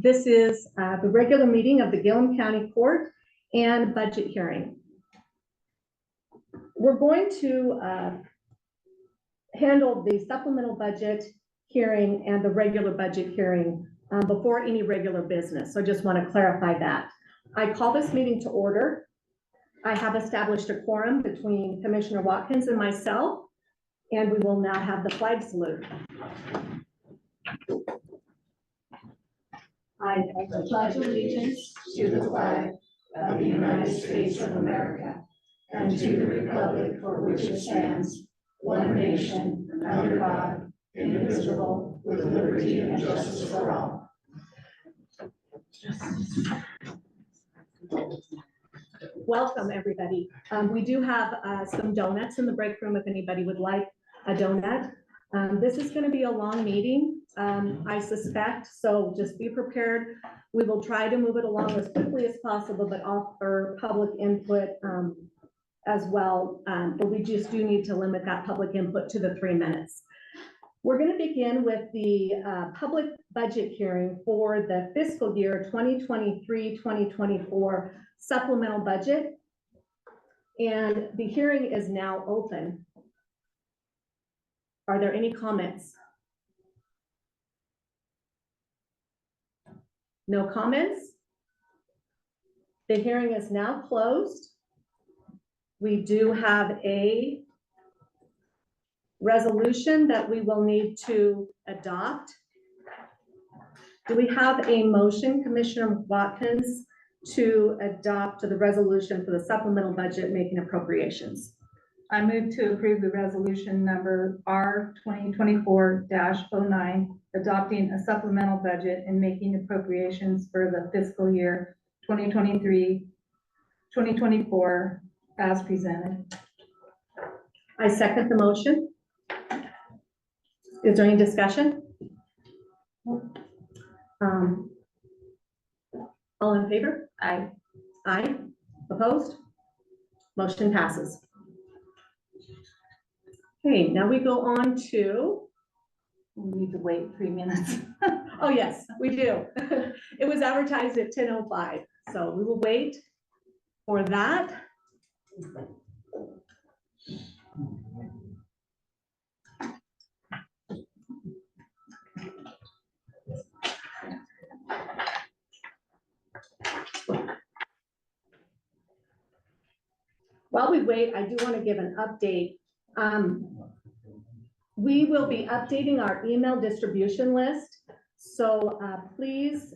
This is the regular meeting of the Gilliam County Court and budget hearing. We're going to handle the supplemental budget hearing and the regular budget hearing before any regular business. So I just want to clarify that. I call this meeting to order. I have established a quorum between Commissioner Watkins and myself, and we will now have the flag salute. I pledge allegiance to the flag of the United States of America and to the republic for which it stands, one nation, under God, indivisible, with liberty and justice for all. Welcome, everybody. We do have some donuts in the break room if anybody would like a donut. This is going to be a long meeting, I suspect, so just be prepared. We will try to move it along as quickly as possible, but offer public input as well. But we just do need to limit that public input to the 3 minutes. We're going to begin with the public budget hearing for the fiscal year 2023-2024 supplemental budget. And the hearing is now open. Are there any comments? No comments? The hearing is now closed. We do have a resolution that we will need to adopt. Do we have a motion, Commissioner Watkins, to adopt the resolution for the supplemental budget making appropriations? I move to approve the resolution number R 2024-09, adopting a supplemental budget and making appropriations for the fiscal year 2023-2024 as presented. I second the motion. Is there any discussion? All in favor? Aye. Aye. Opposed? Motion passes. Okay, now we go on to. We need to wait 3 minutes. Oh, yes, we do. It was advertised at 10:05, so we will wait for that. While we wait, I do want to give an update. We will be updating our email distribution list. So please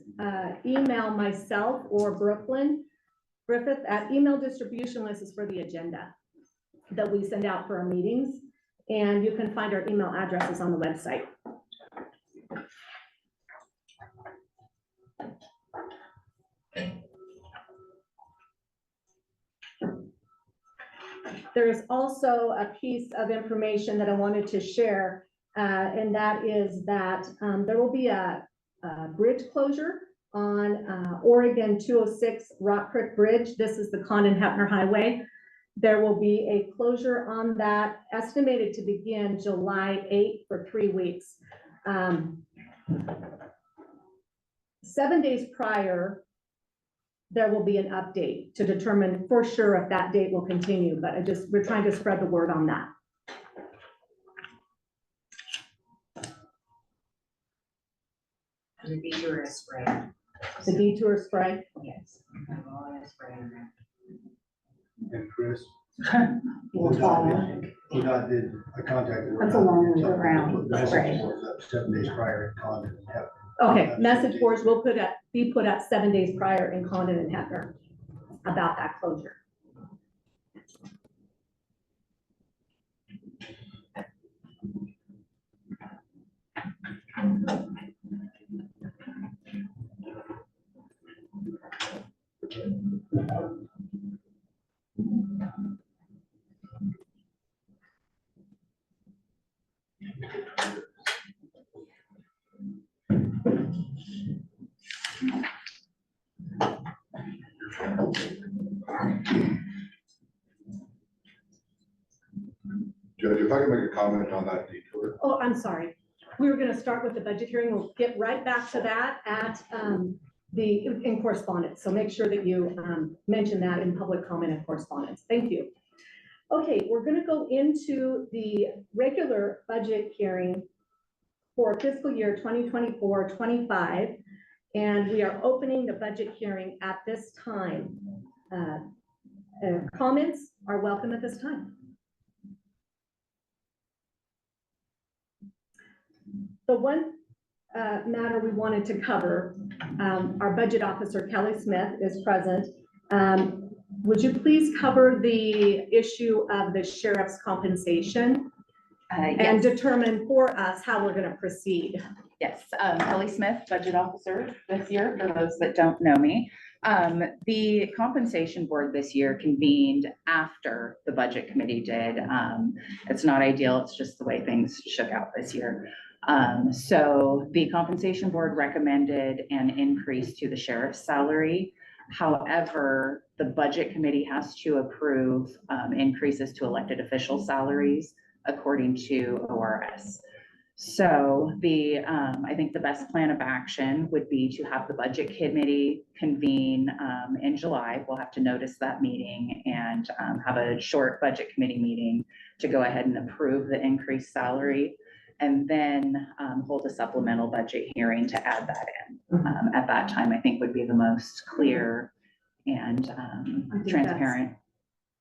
email myself or Griffith at email distribution list is for the agenda that we send out for our meetings. And you can find our email addresses on the website. There is also a piece of information that I wanted to share, and that is that there will be a bridge closure on Oregon 206 Rock Creek Bridge. This is the Condon-Heppner Highway. There will be a closure on that, estimated to begin July 8th for 3 weeks. 7 days prior, there will be an update to determine for sure if that date will continue, but we're trying to spread the word on that. The detour is spray. The detour spray? Yes. And Chris, We'll follow. ODOT did, I contacted. That's a long way around. Message boards up 7 days prior in Condon and Heppner. Okay, message boards will be put up 7 days prior in Condon and Heppner about that closure. Judge, if I can make a comment on that detour. Oh, I'm sorry. we were gonna start with the budget hearing. We'll get right back to that at, in correspondence. So make sure that you, mention that in public comment and correspondence. Thank you. Okay, we're gonna go into the regular budget hearing for fiscal year 2024-25, and we are opening the budget hearing at this time. Comments are welcome at this time. The one matter we wanted to cover, our budget officer, Kelly Smith, is present. Would you please cover the issue of the sheriff's compensation and Yes, determine for us how we're going to proceed? yes. Kelly Smith, budget officer this year, for those that don't know me. The compensation board this year convened after the budget committee did. It's not ideal. It's just the way things shook out this year. So the compensation board recommended an increase to the sheriff's salary. However, the budget committee has to approve increases to elected official salaries according to ORS. So I think the best plan of action would be to have the budget committee convene in July. We'll have to notice that meeting and have a short budget committee meeting to go ahead and approve the increased salary, and then hold a supplemental budget hearing to add that in. At that time, I think would be the most clear and transparent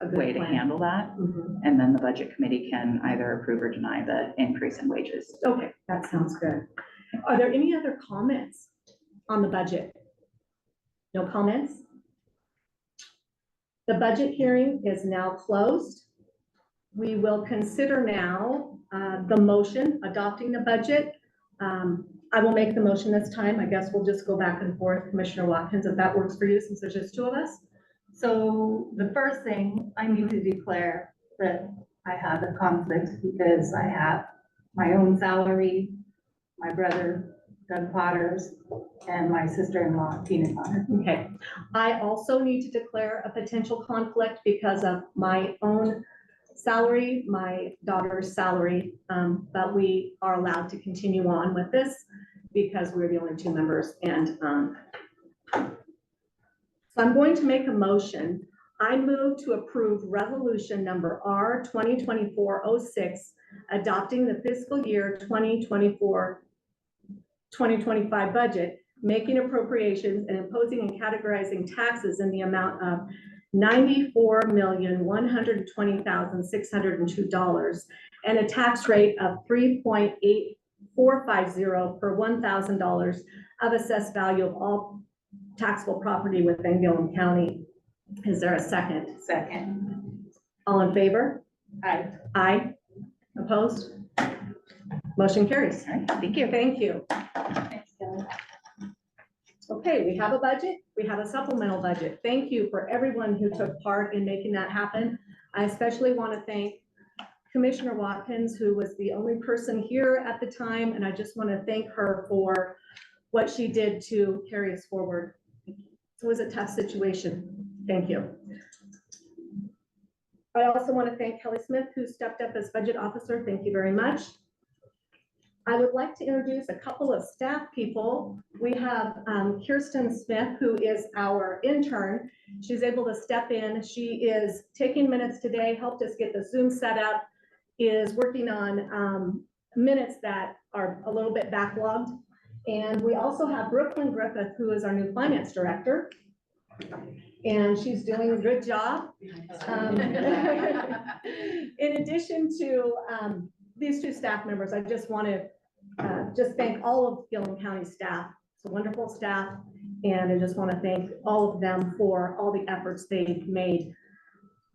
A good way to plan. handle that. Mhm. And then the budget committee can either approve or deny the increase in wages. Okay, that sounds good. Are there any other comments on the budget? No comments? The budget hearing is now closed. We will consider now the motion adopting the budget. I will make the motion this time. I guess we'll just go back and forth, Commissioner Watkins, if that works for you, since there's just two of us. So the first thing, I need to declare that I have a conflict because I have my own salary, my brother Doug Potter's, and my sister-in-law Tina Potter. Okay. I also need to declare a potential conflict because of my own salary, my daughter's salary, but we are allowed to continue on with this because we're the only two members. And so I'm going to make a motion. I move to approve resolution number R 2024-06, adopting the fiscal year 2024-2025 budget, making appropriations and imposing and categorizing taxes in the amount of $94,120,602 and a tax rate of 3.8450 per $1,000 of assessed value of all taxable property within Gilliam County. Is there a second? Second. All in favor? Aye. Aye. Opposed? Motion carries. All right, thank you. Thank you. Thanks, Kelly. Okay, we have a budget, we have a supplemental budget. Thank you for everyone who took part in making that happen. I especially want to thank Commissioner Watkins, who was the only person here at the time, and I just want to thank her for what she did to carry us forward. It was a tough situation. Thank you. I also want to thank Kelly Smith, who stepped up as budget officer. Thank you very much. I would like to introduce a couple of staff people. We have Kirsten Smith, who is our intern. She's able to step in. She is taking minutes today, helped us get the Zoom set up, is working on minutes that are a little bit backlogged. And we also have Brooklyn Griffith, who is our new finance director. And she's doing a good job. In addition to these two staff members, I just want to just thank all of Gilliam County staff. It's a wonderful staff, and I just want to thank all of them for all the efforts they've made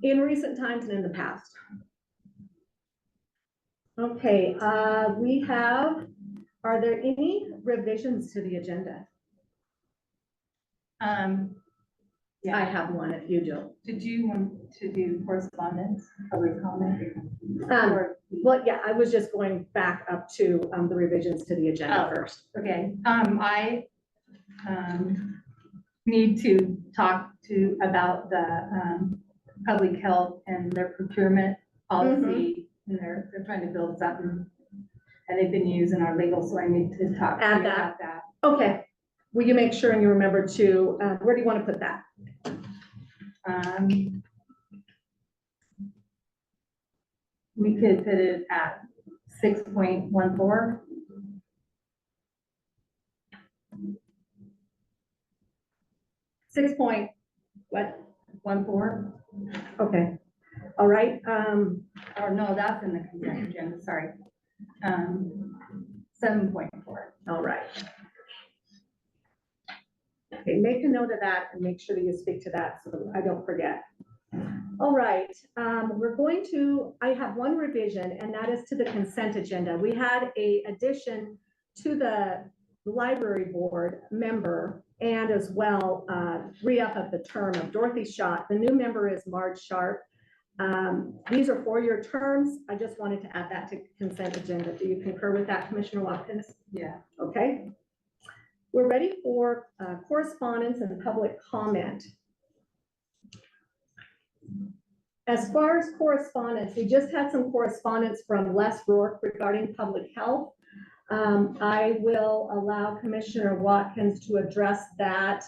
in recent times and in the past. Okay, are there any revisions to the agenda? Yeah. I have one if you do. Did you want to do correspondence, public comment? Well, yeah, I was just going back up to the revisions to the agenda Oh. first. Okay, I need to talk about the public health and their procurement policy. And they're trying to build something and they've been using our legal, so I need to talk to you Add that. about that. Okay, will you make sure and you remember to, where do you want to put that? We could put it at 6.14. What? 14, Okay, all right, or no, that's in the consent agenda, sorry. 7.4. all right. Okay, make a note of that and make sure that you speak to that so that I don't forget. All right, I have one revision, and that is to the consent agenda. We had a addition to the library board member and as well, re-up of the term of Dorothy Schott. The new member is Marge Sharp. These are 4-year terms. I just wanted to add that to consent agenda. Do you concur with that, Commissioner Watkins? Yeah. Okay. We're ready for correspondence and public comment. As far as correspondence, we just had some correspondence from Les Rourke regarding public health. I will allow Commissioner Watkins to address that.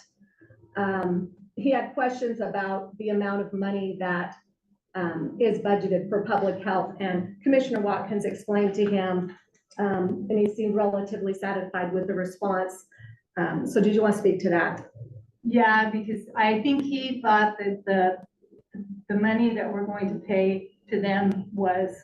He had questions about the amount of money that is budgeted for public health, and Commissioner Watkins explained to him, and he seemed relatively satisfied with the response. So did you want to speak to that? Yeah, because I think he thought that the money that we're going to pay to them was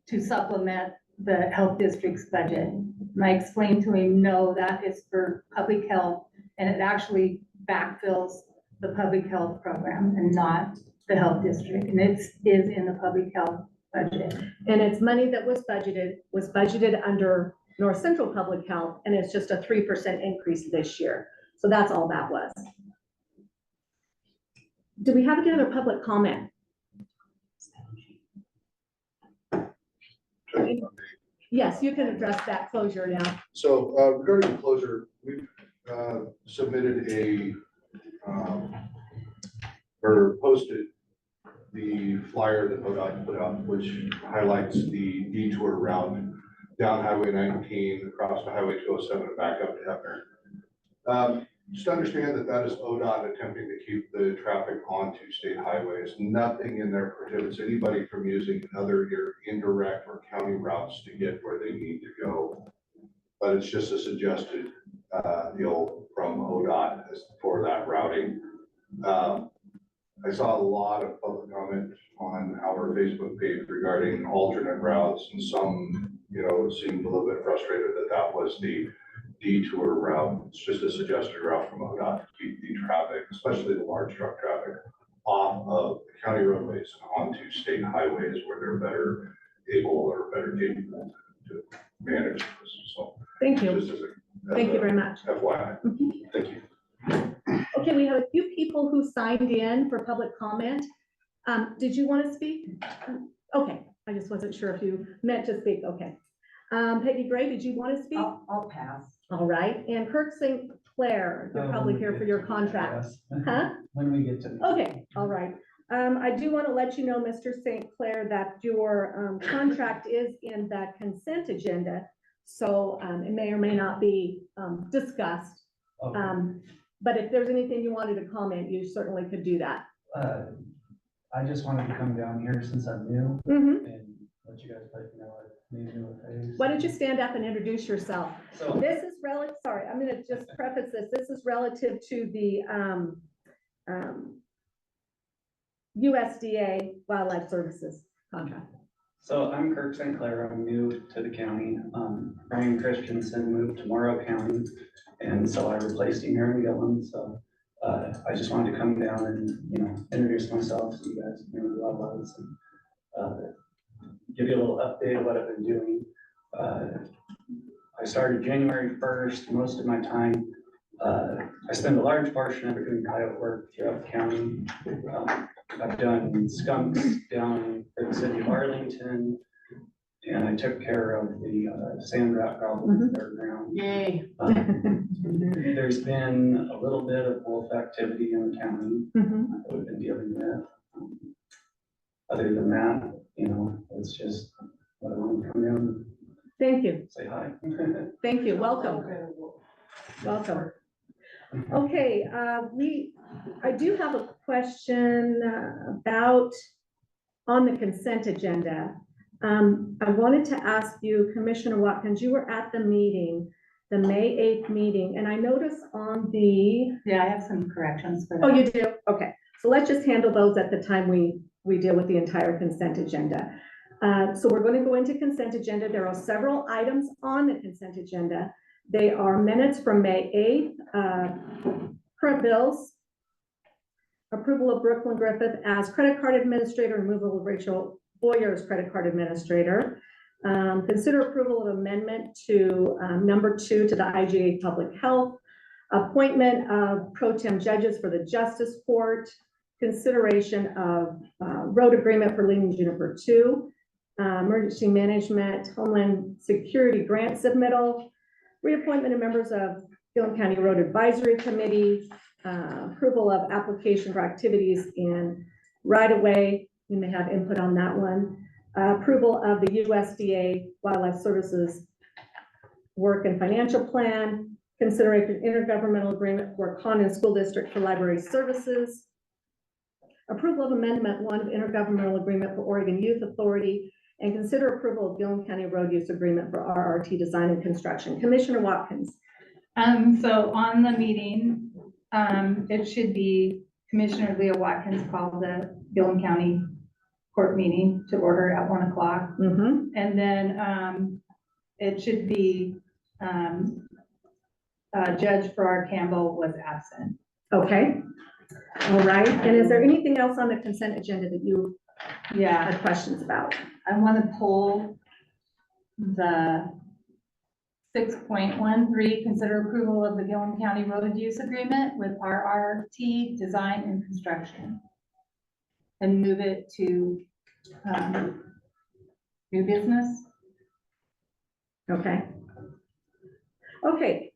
to supplement the health district's budget. And I explained to him, no, that is for public health, and it actually backfills the public health program and not the health district, and it is in the public health budget. And it's money that was budgeted under North Central Public Health, and it's just a 3% increase this year. So that's all that was. Do we have any other public comment? Yes, you can address that closure now. So regarding the closure, we've submitted or posted the flyer that ODOT put out, which highlights the detour route down Highway 19, across the Highway 207 and back up to Hefner. Just understand that that is ODOT attempting to keep the traffic on two state highways. Nothing in there prohibits anybody from using other indirect or county routes to get where they need to go. But it's just a suggested deal from ODOT for that routing. I saw a lot of public comment on our Facebook page regarding alternate routes, and some, seemed a little bit frustrated that that was the detour route. It's just a suggested route from ODOT to keep the traffic, especially the large truck traffic, off of county roadways and onto state highways where they're better able or better capable to manage this. So Thank you. just as Thank you very much. FYI. Mhm. Thank you. Okay, we have a few people who signed in for public comment. Did you want to speak? Okay, I just wasn't sure if you meant to speak. Okay. Peggy Gray, did you want to speak? I'll pass. All right, and Kirk St. Clair, you're probably here for your contract. Huh? When we get to. Okay, all right. I do want to let you know, Mr. St. Clair, that your contract is in that consent agenda. So it may or may not be discussed. Okay. But if there's anything you wanted to comment, you certainly could do that. I just wanted to come down here since I'm new Mhm. and let you guys know I made new face. Why don't you stand up and introduce yourself? So, This is relative, sorry, I'm gonna just preface this. This is relative to the USDA Wildlife Services contract. so I'm Kirk St. Clair. I'm new to the county. Brian Christensen moved to Morrow County, and so I replaced him here in Gilliam. So I just wanted to come down and, introduce myself so you guys know who I was and give you a little update of what I've been doing. I started January 1st. Most of my time, I spend a large portion of it doing coyote work throughout the county. I've done skunks down in the city of Arlington, and I took care of the sand rat problem in the third round. Yay. There's been a little bit of wolf activity in the county Mhm. that we've been dealing with. Other than that, it's just what I want to come in, Thank you. say hi. Thank you. Welcome. Welcome. Okay, I do have a question about on the consent agenda. I wanted to ask you, Commissioner Watkins, you were at the meeting, the May 8th meeting, and I noticed on the, Yeah, I have some corrections for that. oh, you do? Okay, so let's just handle those at the time we deal with the entire consent agenda. So we're going to go into consent agenda. There are several items on the consent agenda. They are minutes from May 8th, current bills, approval of Brooklyn Griffith as credit card administrator, removal of Rachel Boyer as credit card administrator. Consider approval of amendment to number 2 to the IGA Public Health, appointment of pro tem judges for the Justice Court, consideration of road agreement for Leaning Juniper 2, emergency management, Homeland Security grant submittal, reappointment of members of Gilliam County Road Advisory Committee, approval of application for activities in right-of-way. You may have input on that one. Approval of the USDA Wildlife Services Work and Financial Plan, consideration intergovernmental agreement for Condon School District for library services, approval of Amendment 1 of intergovernmental agreement for Oregon Youth Authority, and consider approval of Gilliam County Road Use Agreement for RRT Design and Construction. Commissioner Watkins. So on the meeting, it should be Commissioner Leah Watkins called the Gilliam County Court meeting to order at 1 o'clock. And then it should be Judge Farrar Campbell was absent. Okay. All right. And is there anything else on the consent agenda that you had questions about? I want to pull the 6.13, consider approval of the Gilliam County Road Use Agreement with RRT Design and Construction, and move it to new business. Okay. Okay.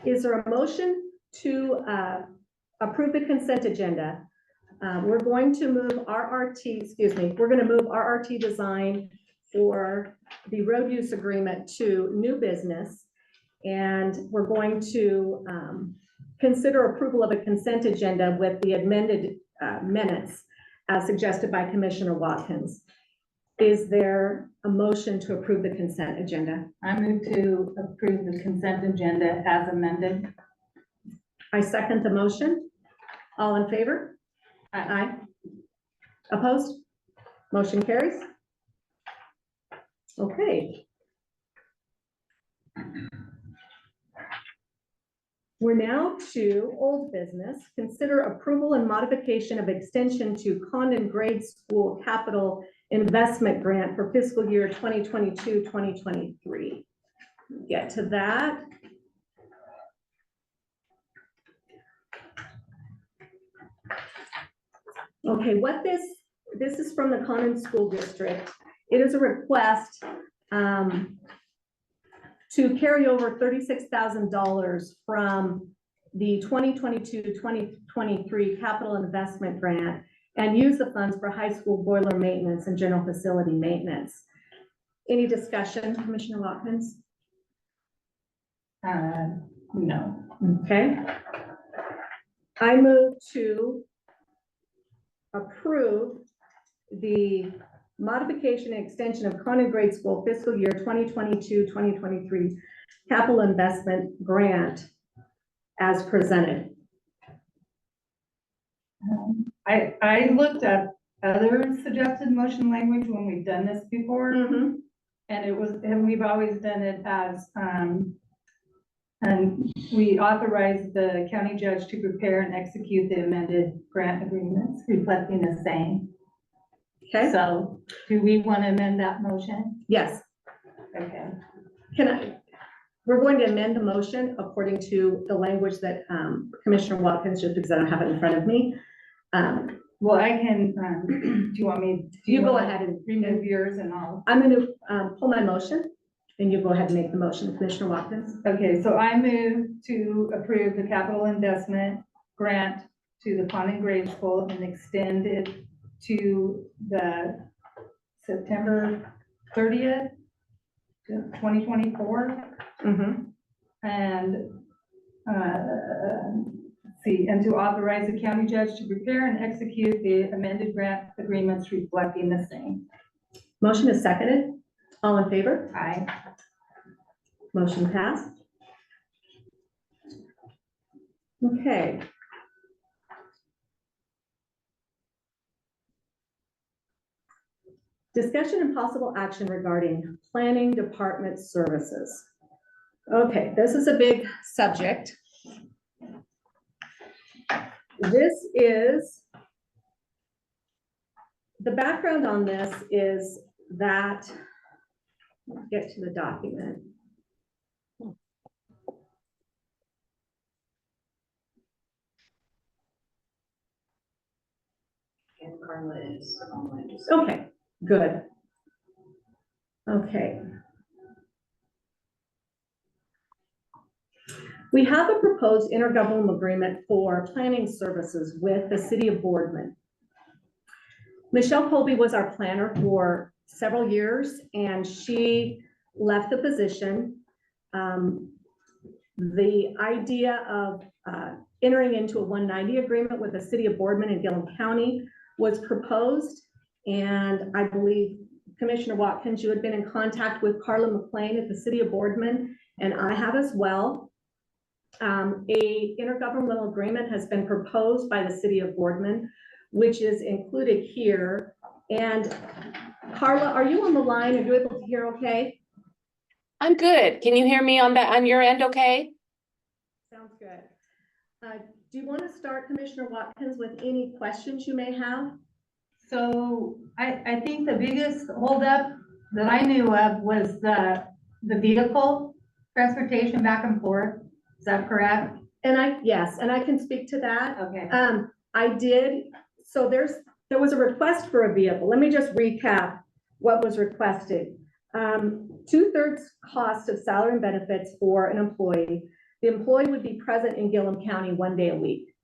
Is there a motion to approve the consent agenda? We're going to move we're going to move RRT Design for the road use agreement to new business. And we're going to consider approval of a consent agenda with the amended minutes as suggested by Commissioner Watkins. Is there a motion to approve the consent agenda? I move to approve the consent agenda as amended. I second the motion. All in favor? Aye. Opposed? Motion carries. Okay. We're now to old business. Consider approval and modification of extension to Condon Grade School Capital Investment Grant for fiscal year 2022-2023. Get to that. Okay, what this is from the Condon School District. It is a request to carry over $36,000 from the 2022-2023 capital investment grant and use the funds for high school boiler maintenance and general facility maintenance. Any discussion, Commissioner Watkins? No. Okay. I move to approve the modification and extension of Condon Grade School fiscal year 2022-2023 capital investment grant as presented. I looked at other suggested motion language when we've done this before, and we've always done it as, and we authorized the county judge to prepare and execute the amended grant agreements reflecting the same. Okay. So do we want to amend that motion? Yes. Okay. We're going to amend the motion according to the language that Commissioner Watkins, just because I don't have it in front of me. Well, I can, do you want me? You go ahead and remove yours and all. I'm going to pull my motion and you go ahead and make the motion, Commissioner Watkins. Okay, so I move to approve the capital investment grant to the Condon Grade School and extend it to the September 30th, 2024. Mhm. And, see, and to authorize the county judge to prepare and execute the amended grant agreements reflecting the same. Motion is seconded. All in favor? Aye. Motion passed. Okay. Discussion and possible action regarding planning department services. Okay, this is a big subject. This is, the background on this is that, let's get to the document. And Carla is online. Okay, good. Okay. We have a proposed intergovernmental agreement for planning services with the city of Boardman. Michelle Colby was our planner for several years, and she left the position. The idea of entering into a 190 agreement with the city of Boardman and Gilliam County was proposed, and I believe Commissioner Watkins, you had been in contact with Carla McLean at the city of Boardman, and I have as well. A intergovernmental agreement has been proposed by the city of Boardman, which is included here. And Carla, are you on the line? Are you able to hear okay? I'm good. Can you hear me on your end okay? Sounds good. Do you want to start, Commissioner Watkins, with any questions you may have? So I think the biggest holdup that I knew of was the vehicle transportation back and forth. Is that correct? And yes, and I can speak to that. Okay. I did, so there was a request for a vehicle. Let me just recap what was requested. 2/3 cost of salary and benefits for an employee. The employee would be present in Gilliam County 1 day a week.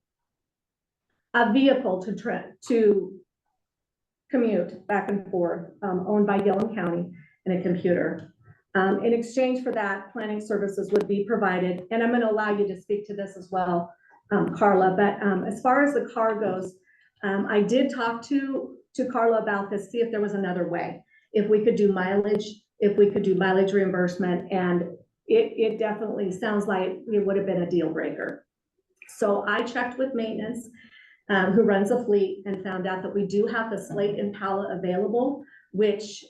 A vehicle to commute back and forth, owned by Gilliam County, and a computer. In exchange for that, planning services would be provided, and I'm going to allow you to speak to this as well, Carla, but as far as the car goes, I did talk to Carla about this, see if there was another way, if we could do mileage, reimbursement, and it definitely sounds like it would have been a deal breaker. So I checked with maintenance, who runs a fleet, and found out that we do have the Slate Impala available, which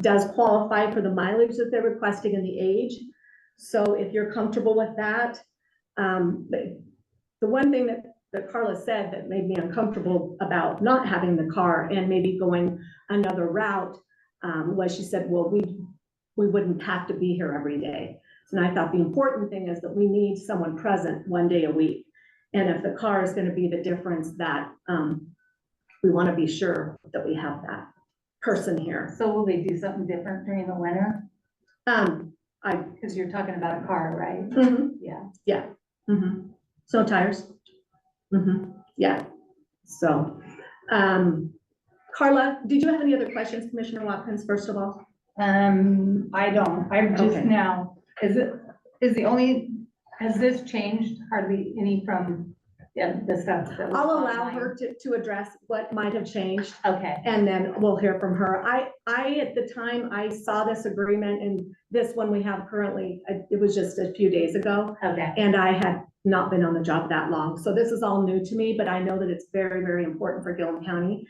does qualify for the mileage that they're requesting and the age. So if you're comfortable with that, the one thing that Carla said that made me uncomfortable about not having the car and maybe going another route was she said, well, we wouldn't have to be here every day. And I thought the important thing is that we need someone present 1 day a week. And if the car is going to be the difference, that we want to be sure that we have that person here. So will they do something different during the winter? Because you're talking about a car, right? Yeah. So tires. Yeah. So, Carla, did you have any other questions, Commissioner Watkins, first of all? I don't. I'm just Okay. now, has this changed hardly any from the stuff that was I'll allow online? her to address what might have changed, Okay. and then we'll hear from her. I at the time I saw this agreement, and this one we have currently, it was just a few days ago, Okay. and I had not been on the job that long. So this is all new to me, but I know that it's very, very important for Gilliam County.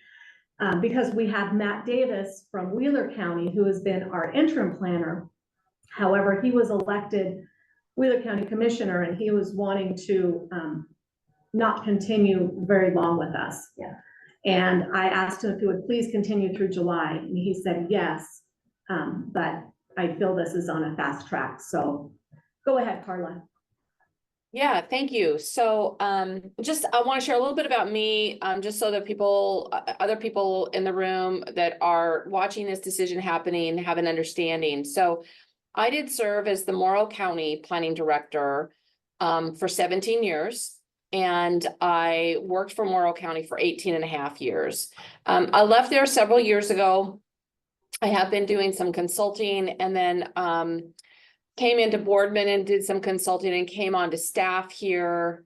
Because we have Matt Davis from Wheeler County, who has been our interim planner. However, he was elected Wheeler County Commissioner, and he was wanting to not continue very long with us. Yeah. And I asked him if he would please continue through July, and he said yes. But I feel this is on a fast track. So go ahead, Carla. Yeah, thank you. So I want to share a little bit about me, just so that other people in the room that are watching this decision happening have an understanding. So I did serve as the Morrow County Planning Director for 17 years. and I worked for Morrow County for 18 and a half years. I left there several years ago. I have been doing some consulting and then came into Boardman and did some consulting and came on to staff here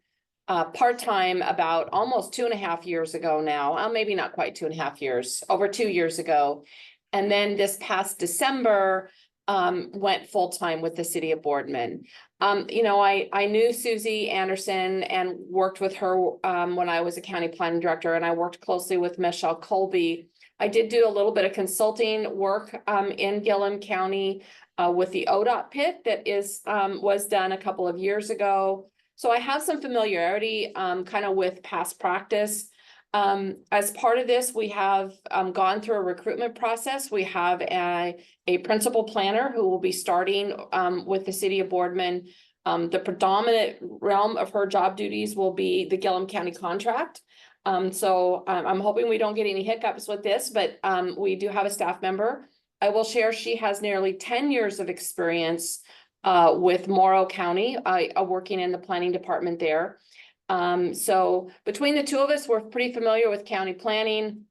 part-time about almost 2.5 years ago now. Maybe not quite 2.5 years, over 2 years ago. And then this past December, went full-time with the city of Boardman. You know, I knew Susie Anderson and worked with her when I was a county planning director, and I worked closely with Michelle Colby. I did do a little bit of consulting work in Gilliam County with the ODOT pit that was done a couple of years ago. So I have some familiarity kind of with past practice. As part of this, we have gone through a recruitment process. We have a principal planner who will be starting with the city of Boardman. The predominant realm of her job duties will be the Gilliam County contract. So I'm hoping we don't get any hiccups with this, but we do have a staff member. I will share she has nearly 10 years of experience with Morrow County, working in the planning department there. So between the two of us, we're pretty familiar with county planning,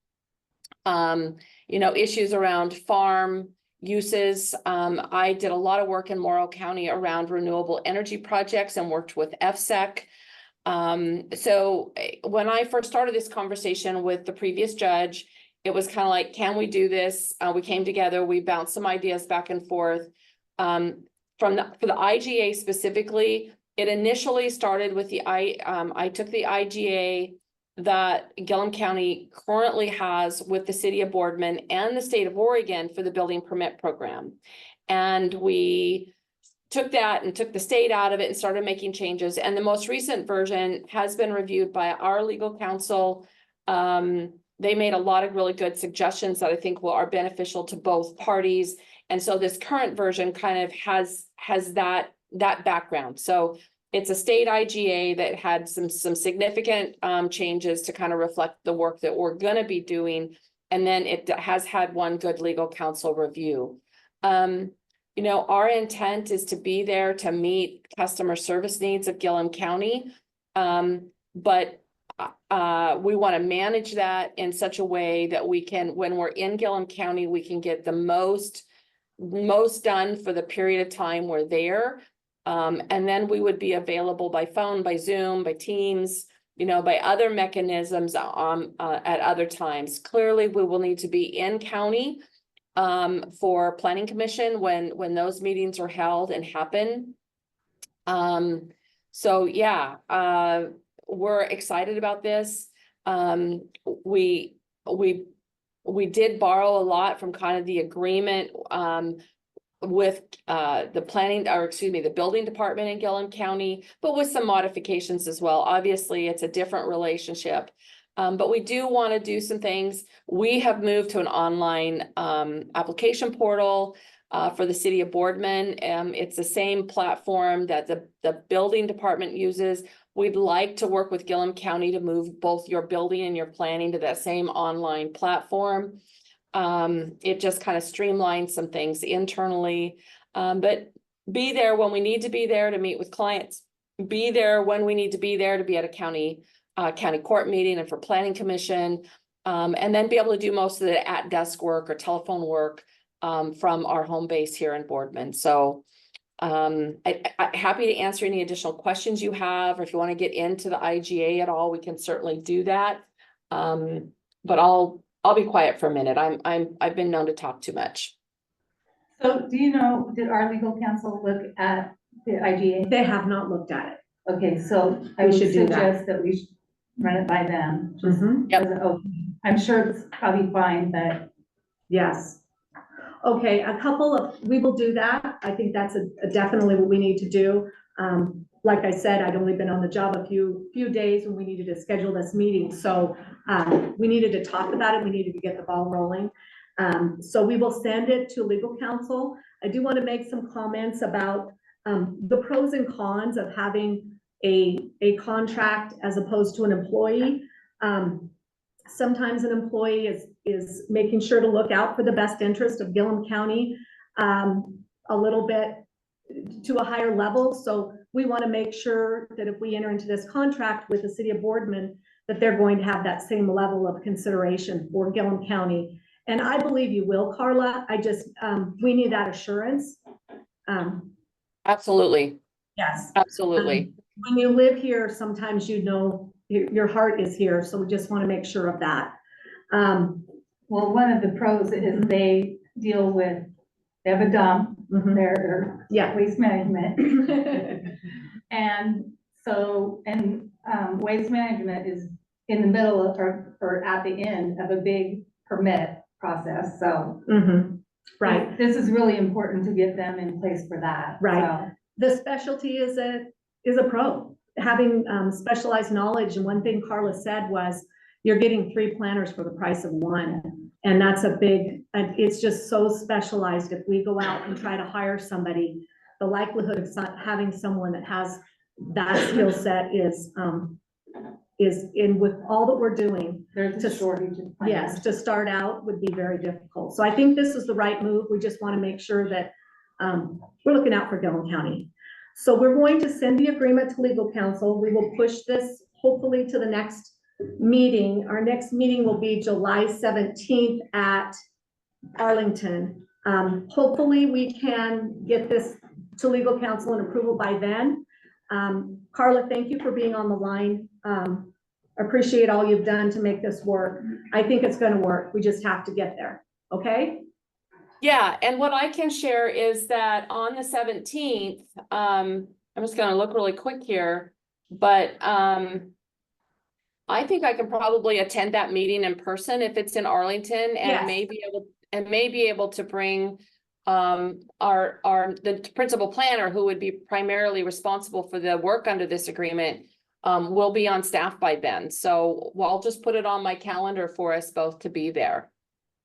you know, issues around farm uses. I did a lot of work in Morrow County around renewable energy projects and worked with FSEC. So when I first started this conversation with the previous judge, it was kind of like, can we do this? We came together, we bounced some ideas back and forth. For the IGA specifically, it initially started with I took the IGA that Gilliam County currently has with the city of Boardman and the state of Oregon for the building permit program. And we took that and took the state out of it and started making changes. And the most recent version has been reviewed by our legal counsel. They made a lot of really good suggestions that I think are beneficial to both parties. And so this current version kind of has that background. So it's a state IGA that had some significant changes to kind of reflect the work that we're going to be doing. And then it has had one good legal counsel review. You know, our intent is to be there to meet customer service needs of Gilliam County. But we want to manage that in such a way that we can, when we're in Gilliam County, we can get the most done for the period of time we're there. And then we would be available by phone, by Zoom, by Teams, you know, by other mechanisms at other times. Clearly, we will need to be in county for planning commission when those meetings are held and happen. So yeah, we're excited about this. We did borrow a lot from kind of the agreement with the building department in Gilliam County, but with some modifications as well. Obviously, it's a different relationship. But we do want to do some things. We have moved to an online application portal for the city of Boardman. It's the same platform that the building department uses. We'd like to work with Gilliam County to move both your building and your planning to that same online platform. It just kind of streamlines some things internally, but be there when we need to be there to meet with clients, be there when we need to be there to be at a county court meeting and for planning commission, and then be able to do most of the at-desk work or telephone work from our home base here in Boardman. So I'm happy to answer any additional questions you have, or if you want to get into the IGA at all, we can certainly do that. But I'll be quiet for a minute. I've been known to talk too much. So do you know, did our legal counsel look at the IGA? They have not looked at it. Okay, so I We would should do that. suggest that we should run it by them. Just Yep. as an opening. I'm sure it's probably fine, but Yes. Okay, we will do that. I think that's definitely what we need to do. Like I said, I'd only been on the job a few days when we needed to schedule this meeting. So we needed to talk about it. We needed to get the ball rolling. So we will send it to legal counsel. I do want to make some comments about the pros and cons of having a contract as opposed to an employee. Sometimes an employee is making sure to look out for the best interest of Gilliam County a little bit to a higher level. So we want to make sure that if we enter into this contract with the city of Boardman, that they're going to have that same level of consideration for Gilliam County. And I believe you will, Carla. I just, we need that assurance. Absolutely, Yes. absolutely. When you live here, sometimes you know your heart is here. So we just want to make sure of that. Well, one of the pros is they deal with, they have a dump, their Yeah. waste management. And so, waste management is in the middle of, or at the end of a big permit process, so. Right. This is really important to get them in place for that. Right. The specialty is a pro, having specialized knowledge. And one thing Carla said was, you're getting 3 planners for the price of 1. And that's a big, it's just so specialized. If we go out and try to hire somebody, the likelihood of having someone that has that skill set is in with all that we're doing. There's a shortage of planners. Yes, to start out would be very difficult. So I think this is the right move. We just want to make sure that we're looking out for Gilliam County. So we're going to send the agreement to legal counsel. We will push this hopefully to the next meeting. Our next meeting will be July 17th at Arlington. Hopefully we can get this to legal counsel and approval by then. Carla, thank you for being on the line. Appreciate all you've done to make this work. I think it's going to work. We just have to get there. Okay. Yeah, and what I can share is that on the 17th, I'm just gonna look really quick here, but I think I can probably attend that meeting in person if it's in Arlington, and Yes. may be able to bring the principal planner, who would be primarily responsible for the work under this agreement, will be on staff by then. So I'll just put it on my calendar for us both to be there.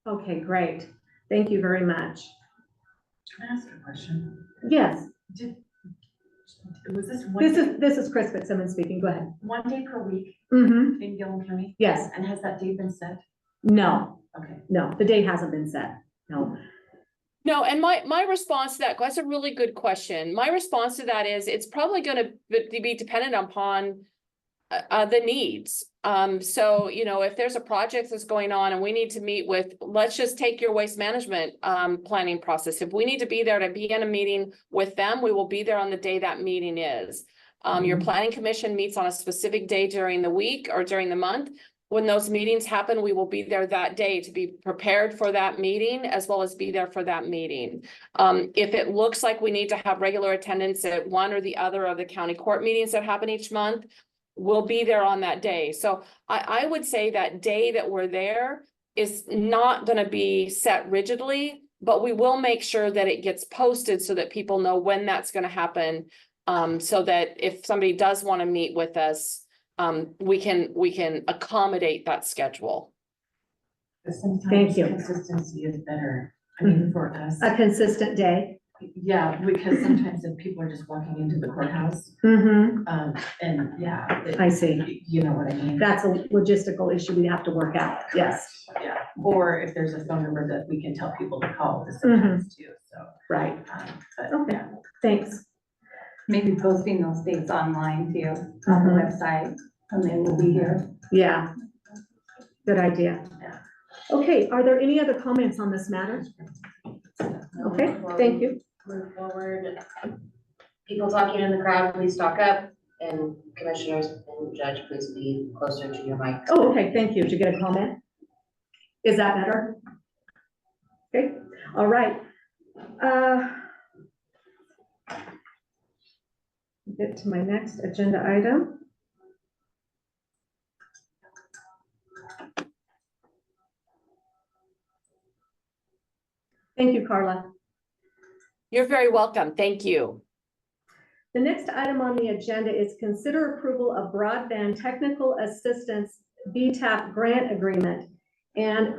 Okay, great. Thank you very much. Can I ask a question? Yes, Was this this is Chris Fitzsimmons speaking. Go ahead. 1 day per week Mm-hmm. in Gilliam County? Yes. And has that date been set? No, Okay. no, the date hasn't been set. No. No, and my response to that's a really good question. My response to that is it's probably gonna be dependent upon the needs. So, if there's a project that's going on and we need to meet with, let's just take your waste management planning process. If we need to be there to be in a meeting with them, we will be there on the day that meeting is. Your planning commission meets on a specific day during the week or during the month. When those meetings happen, we will be there that day to be prepared for that meeting, as well as be there for that meeting. If it looks like we need to have regular attendance at one or the other of the county court meetings that happen each month, we'll be there on that day. So I would say that day that we're there is not going to be set rigidly, but we will make sure that it gets posted so that people know when that's going to happen. So that if somebody does want to meet with us, we can accommodate that schedule. Thank you. Consistency is better. I mean, for us. A consistent day. Yeah, because sometimes if people are just walking into the courthouse, Mm-hmm. and yeah. I see. You know what I mean? That's a logistical issue we have to work out. Yes. Yeah, or if there's a phone number that we can tell people to call sometimes too, so. Right. But Okay. yeah. Thanks. Maybe posting those dates online too, on the website, and they will be here. Yeah. Good idea. Okay, are there any other comments on this matter? Okay, thank you. Move forward. People talking in the crowd, please talk up, and commissioners and judge, please be closer to your mic. Oh, okay, thank you. Did you get a comment? Is that better? Okay, all right. Get to my next agenda item. Thank you, Carla. You're very welcome. Thank you. The next item on the agenda is consider approval of broadband technical assistance BTAP grant agreement and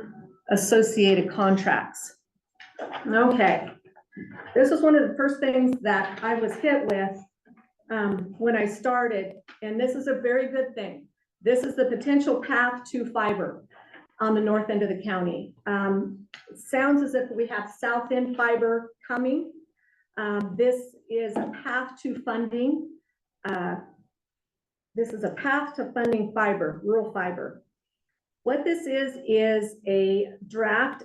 associated contracts. Okay, this was one of the first things that I was hit with when I started, and this is a very good thing. This is the potential path to fiber on the north end of the county. It sounds as if we have south end fiber coming. This is a path to funding this is a path to funding fiber, rural fiber. What this is a draft.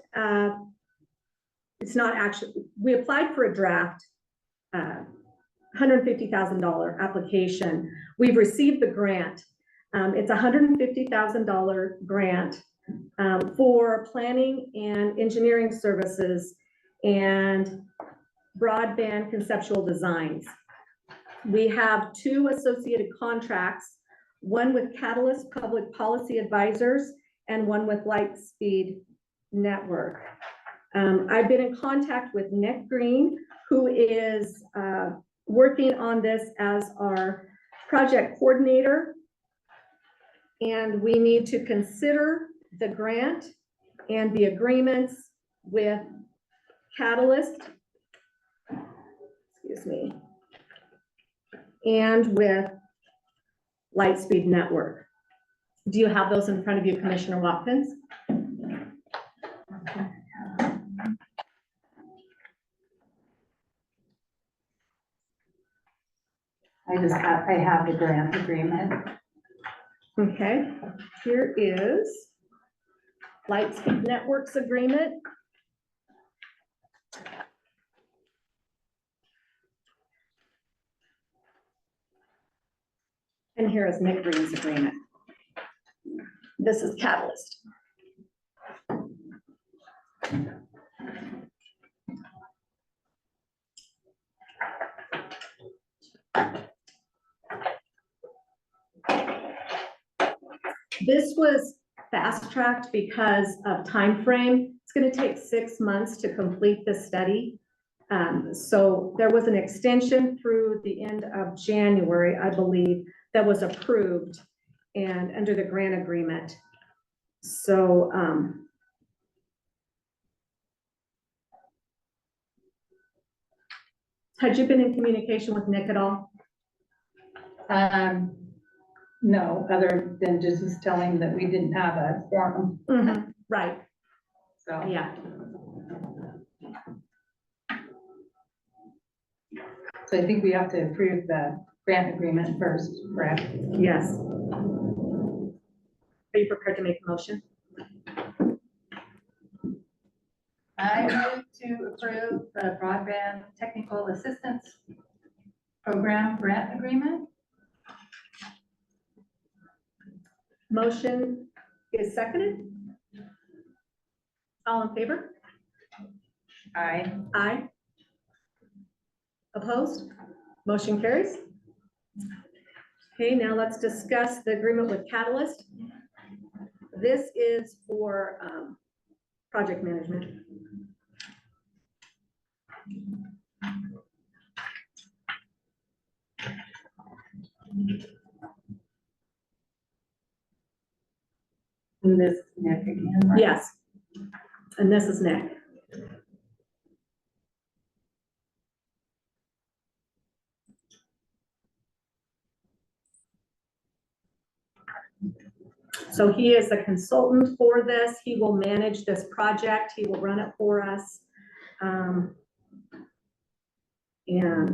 It's not actually, we applied for a draft $150,000 application. We've received the grant. It's a $150,000 grant for planning and engineering services and broadband conceptual designs. We have 2 associated contracts, one with Catalyst Public Policy Advisors and one with Lightspeed Network. I've been in contact with Nick Green, who is working on this as our project coordinator. And we need to consider the grant and the agreements with Catalyst, excuse me, and with Lightspeed Network. Do you have those in front of you, Commissioner Watkins? I have the grant agreement. Okay, here is Lightspeed Networks agreement. And here is Nick Green's agreement. This is Catalyst. This was fast-tracked because of time frame. It's going to take 6 months to complete this study. So there was an extension through the end of January, I believe, that was approved and under the grant agreement. So had you been in communication with Nick at all? No, other than just telling that we didn't have a quorum, Right, so. yeah. So I think we have to approve the grant agreement first, correct? Yes. Are you prepared to make a motion? I move to approve the broadband technical assistance program grant agreement. Motion is seconded. All in favor? Aye. Aye. Opposed? Motion carries. Okay, now let's discuss the agreement with Catalyst. This is for project management. And this is Nick again, right? Yes. And this is Nick. So he is a consultant for this. He will manage this project. He will run it for us. And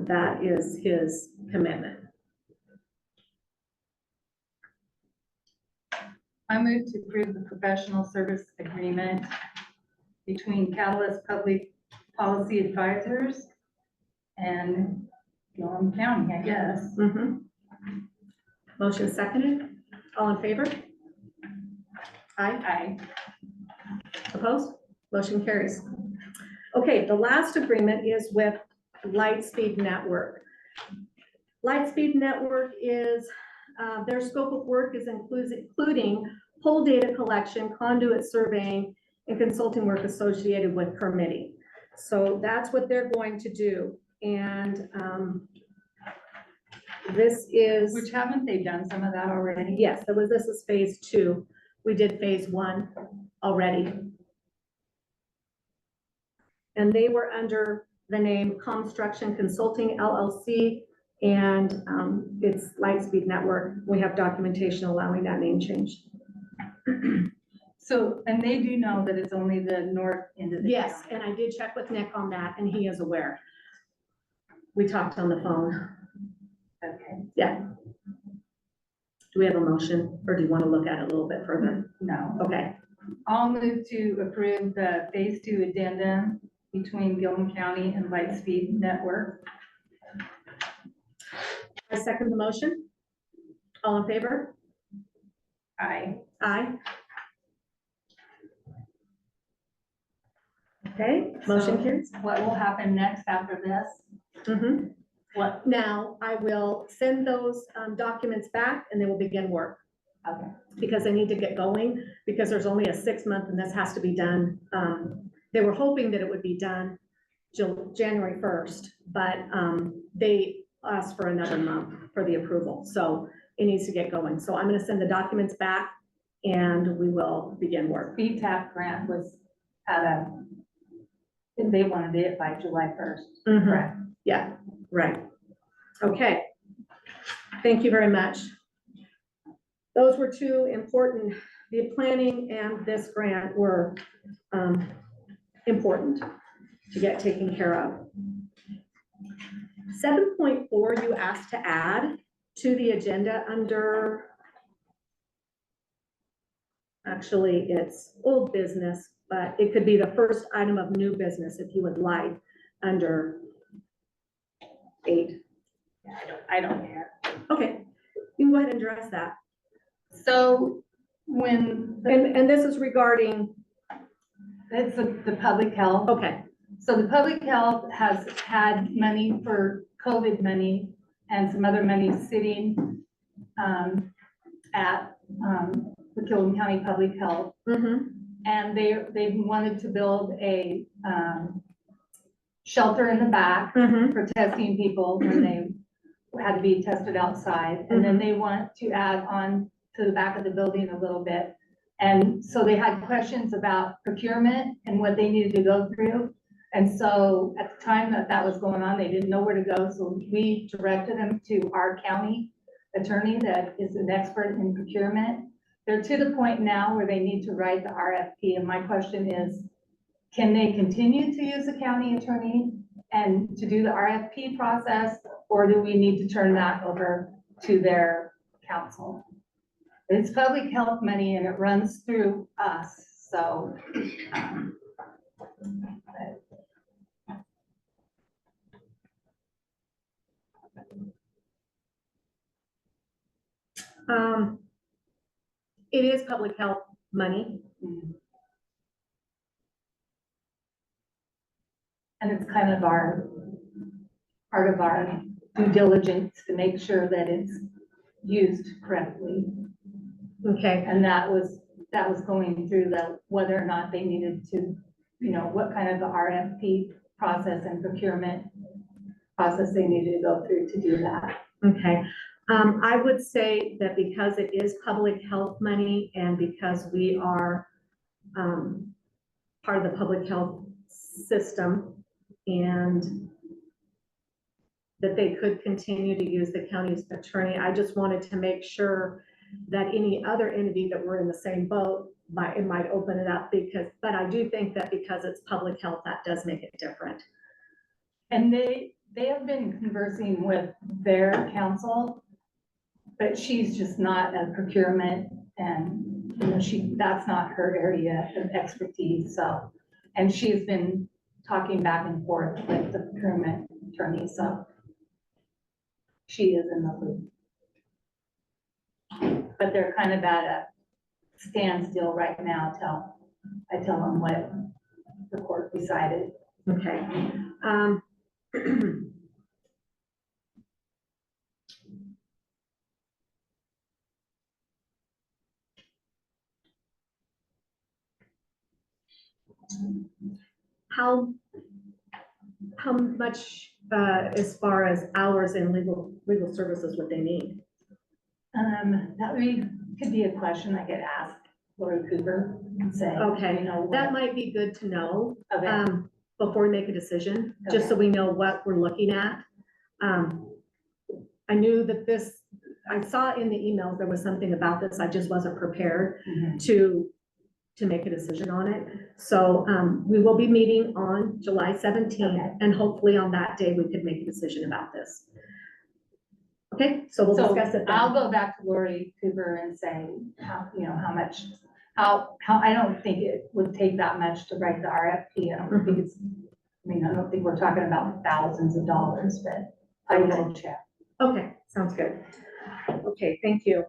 that is his commitment. I move to approve the professional service agreement between Catalyst Public Policy Advisors and Gilliam County, I guess. Motion seconded. All in favor? Aye. Aye. Opposed? Motion carries. Okay, the last agreement is with Lightspeed Network. Lightspeed Network is, their scope of work is including pole data collection, conduit surveying, and consulting work associated with permitting. So that's what they're going to do. And this is. Which haven't they done some of that already? Yes, this is phase 2. We did phase 1 already. And they were under the name Construction Consulting LLC, and it's Lightspeed Network. We have documentation allowing that name change. So, and they do know that it's only the north end of the Yes, county. and I did check with Nick on that, and he is aware. We talked on the phone. Okay, Do we have a motion, or do you want to look at it a little bit further? no. Okay, I'll move to approve the phase 2 addendum between Gilliam County and Lightspeed Network. I second the motion. All in favor? Aye. Aye. Okay, motion So- carries. What will happen next after this? Mhm. What? Now, I will send those documents back and they will begin work Okay, because they need to get going, because there's only a 6-month and this has to be done. They were hoping that it would be done January 1st, but they asked for another month for the approval. So it needs to get going. So I'm gonna send the documents back and we will begin work. BTAP grant was they wanted it by July 1st, Mhm. correct? Yeah, right. Okay. Thank you very much. Those were two important, the planning and this grant were important to get taken care of. 7.4, you asked to add to the agenda under, actually, it's old business, but it could be the first item of new business if you would like, under 8. I don't care. Okay, you can go ahead and address that. So when, And this is regarding, it's the public health. okay, So the public health has had money for COVID money and some other money sitting at the Gilliam County Public Health. mm-hmm, And they wanted to build a shelter in the back mm-hmm, for testing people when they had to be tested outside. And then they want to add on to the back of the building a little bit. And so they had questions about procurement and what they needed to go through. And so at the time that was going on, they didn't know where to go. So we directed them to our county attorney that is an expert in procurement. They're to the point now where they need to write the RFP. And my question is, can they continue to use the county attorney and to do the RFP process? Or do we need to turn that over to their council? It's public health money and it runs through us, so. It is public health money. And it's kind of part of our due diligence to make sure that it's used correctly. Okay, And that was going through whether or not they needed to, what kind of the RFP process and procurement process they needed to go through to do that. okay. I would say that because it is public health money and because we are part of the public health system, and that they could continue to use the county's attorney. I just wanted to make sure that any other entity that were in the same boat might open it up, but I do think that because it's public health, that does make it different. And they have been conversing with their counsel, but she's just not a procurement and, that's not her area of expertise, so. And she's been talking back and forth with the procurement attorney, so. She is in the loop. But they're kind of at a standstill right now till I tell them what the court decided. Okay. How much, as far as hours in legal services would they need? Could be a question I get asked Lori Cooper and say. Okay, what- that might be good to know, Okay. before we make a decision, just so we know what we're looking at. I knew that I saw in the emails there was something about this, I just wasn't prepared Mhm. to make a decision on it. So, we will be meeting on July 17th, Okay. and hopefully on that day, we could make a decision about this. Okay, so we'll So discuss it I'll then. go back to Lori Cooper and say, how, how much, how, I don't think it would take that much to write the RFP. I don't think it's, I don't think we're talking about thousands of dollars, but I will check. Okay, sounds good. Okay, thank you.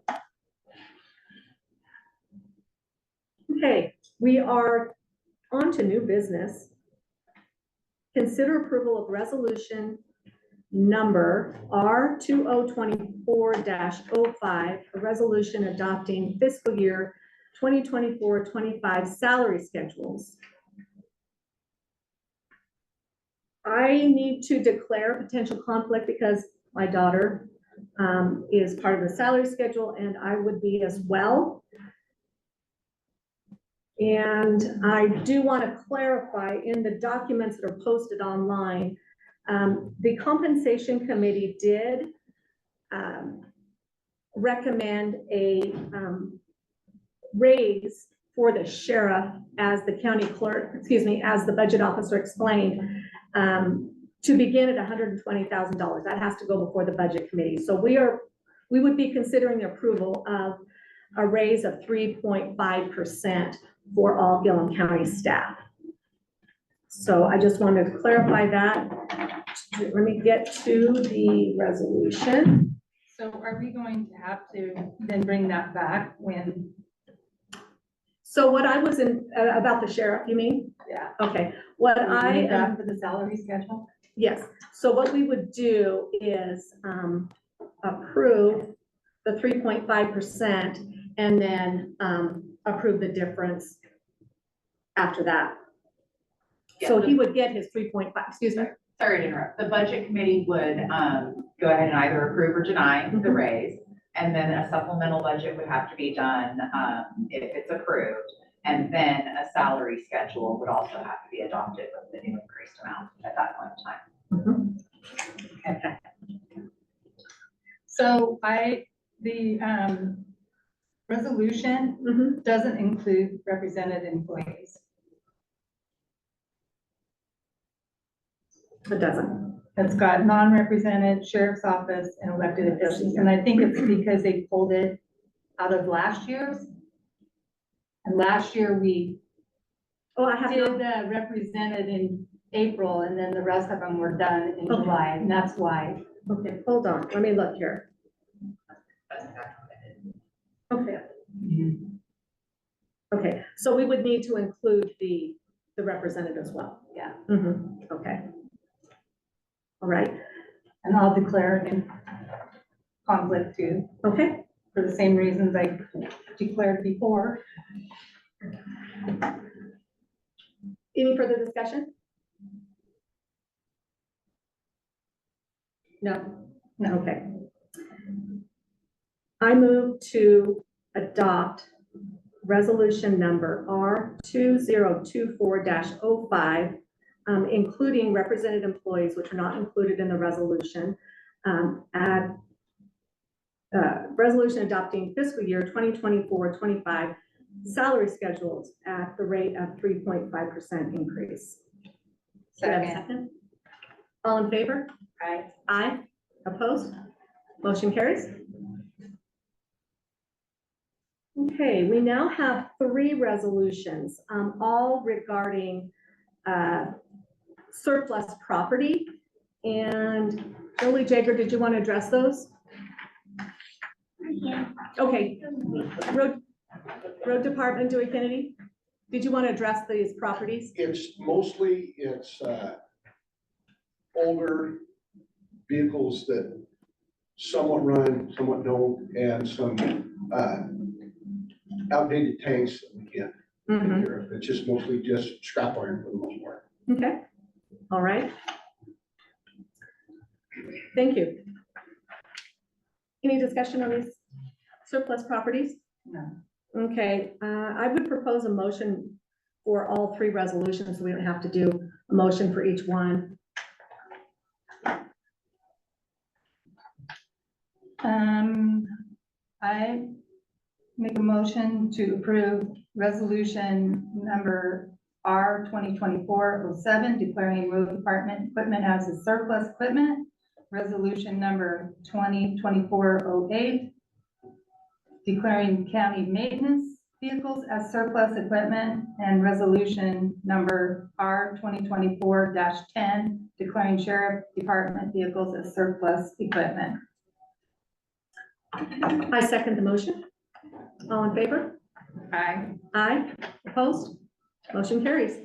Okay, we are on to new business. Consider approval of resolution number R2024-05, a resolution adopting fiscal year 2024-25 salary schedules. I need to declare a potential conflict because my daughter is part of the salary schedule and I would be as well. And I do want to clarify in the documents that are posted online, the compensation committee did recommend a raise for the sheriff, as the county clerk, as the budget officer explained, to begin at $120,000. That has to go before the budget committee. So we would be considering the approval of a raise of 3.5% for all Gilliam County staff. So I just wanted to clarify that. Let me get to the resolution. So are we going to have to then bring that back when? So what I was in, about the sheriff, you mean? Yeah. Okay, what I Need that am, for the salary schedule? yes, so what we would do is approve the 3.5% and then approve the difference after that. So he would get his 3.5, excuse me. Sorry to interrupt. The budget committee would go ahead and either approve or deny the raise. And then a supplemental budget would have to be done if it's approved. And then a salary schedule would also have to be adopted with the new increased amount at that point in time. Okay. So the resolution doesn't include represented employees. It doesn't. It's got non-represented sheriff's office and elected officials. And I think it's because they pulled it out of last year's. And last year we I have did no, represented in April and then the rest of them were done in July. And that's why. okay, hold on, let me look here. Okay. Okay, so we would need to include the representative as well. Yeah. Okay. All right, And I'll declare it in conflict too, okay. for the same reasons I declared before. Any further discussion? No? No, okay. I move to adopt resolution number R2024-05, including represented employees, which are not included in the resolution, resolution adopting fiscal year 2024-25 salary schedules at the rate of 3.5% increase. Do I have a second? All in favor? Right. Aye. Opposed? Motion carries. Okay, we now have 3 resolutions, all regarding surplus property. And Jolie Jager, did you want to address those? Okay. Road Department, Dewey Kennedy, did you want to address these properties? It's mostly, older vehicles that somewhat run, somewhat don't, and some outdated tanks that we can't take care of. It's just mostly just scrap iron for the most part. Okay, all right. Thank you. Any discussion on these surplus properties? No. Okay, I would propose a motion for all 3 resolutions. We don't have to do a motion for each one. I make a motion to approve resolution number R 2024-07, declaring road department equipment as a surplus equipment resolution number 2024-08, declaring county maintenance vehicles as surplus equipment, and resolution number R 2024-10, declaring sheriff department vehicles as surplus equipment. I second the motion. All in favor? Aye. Aye. Opposed? Motion carries.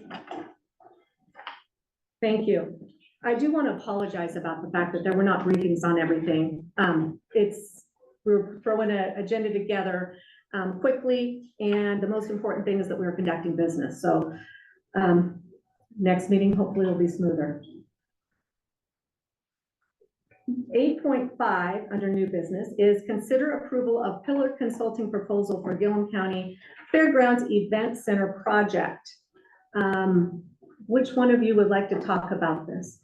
Thank you. I do want to apologize about the fact that there were not briefings on everything. We're throwing an agenda together quickly, and the most important thing is that we're conducting business. So next meeting hopefully will be smoother. 8.5 under new business is consider approval of Pillar Consulting proposal for Gilliam County Fairgrounds Event Center project. Which one of you would like to talk about this?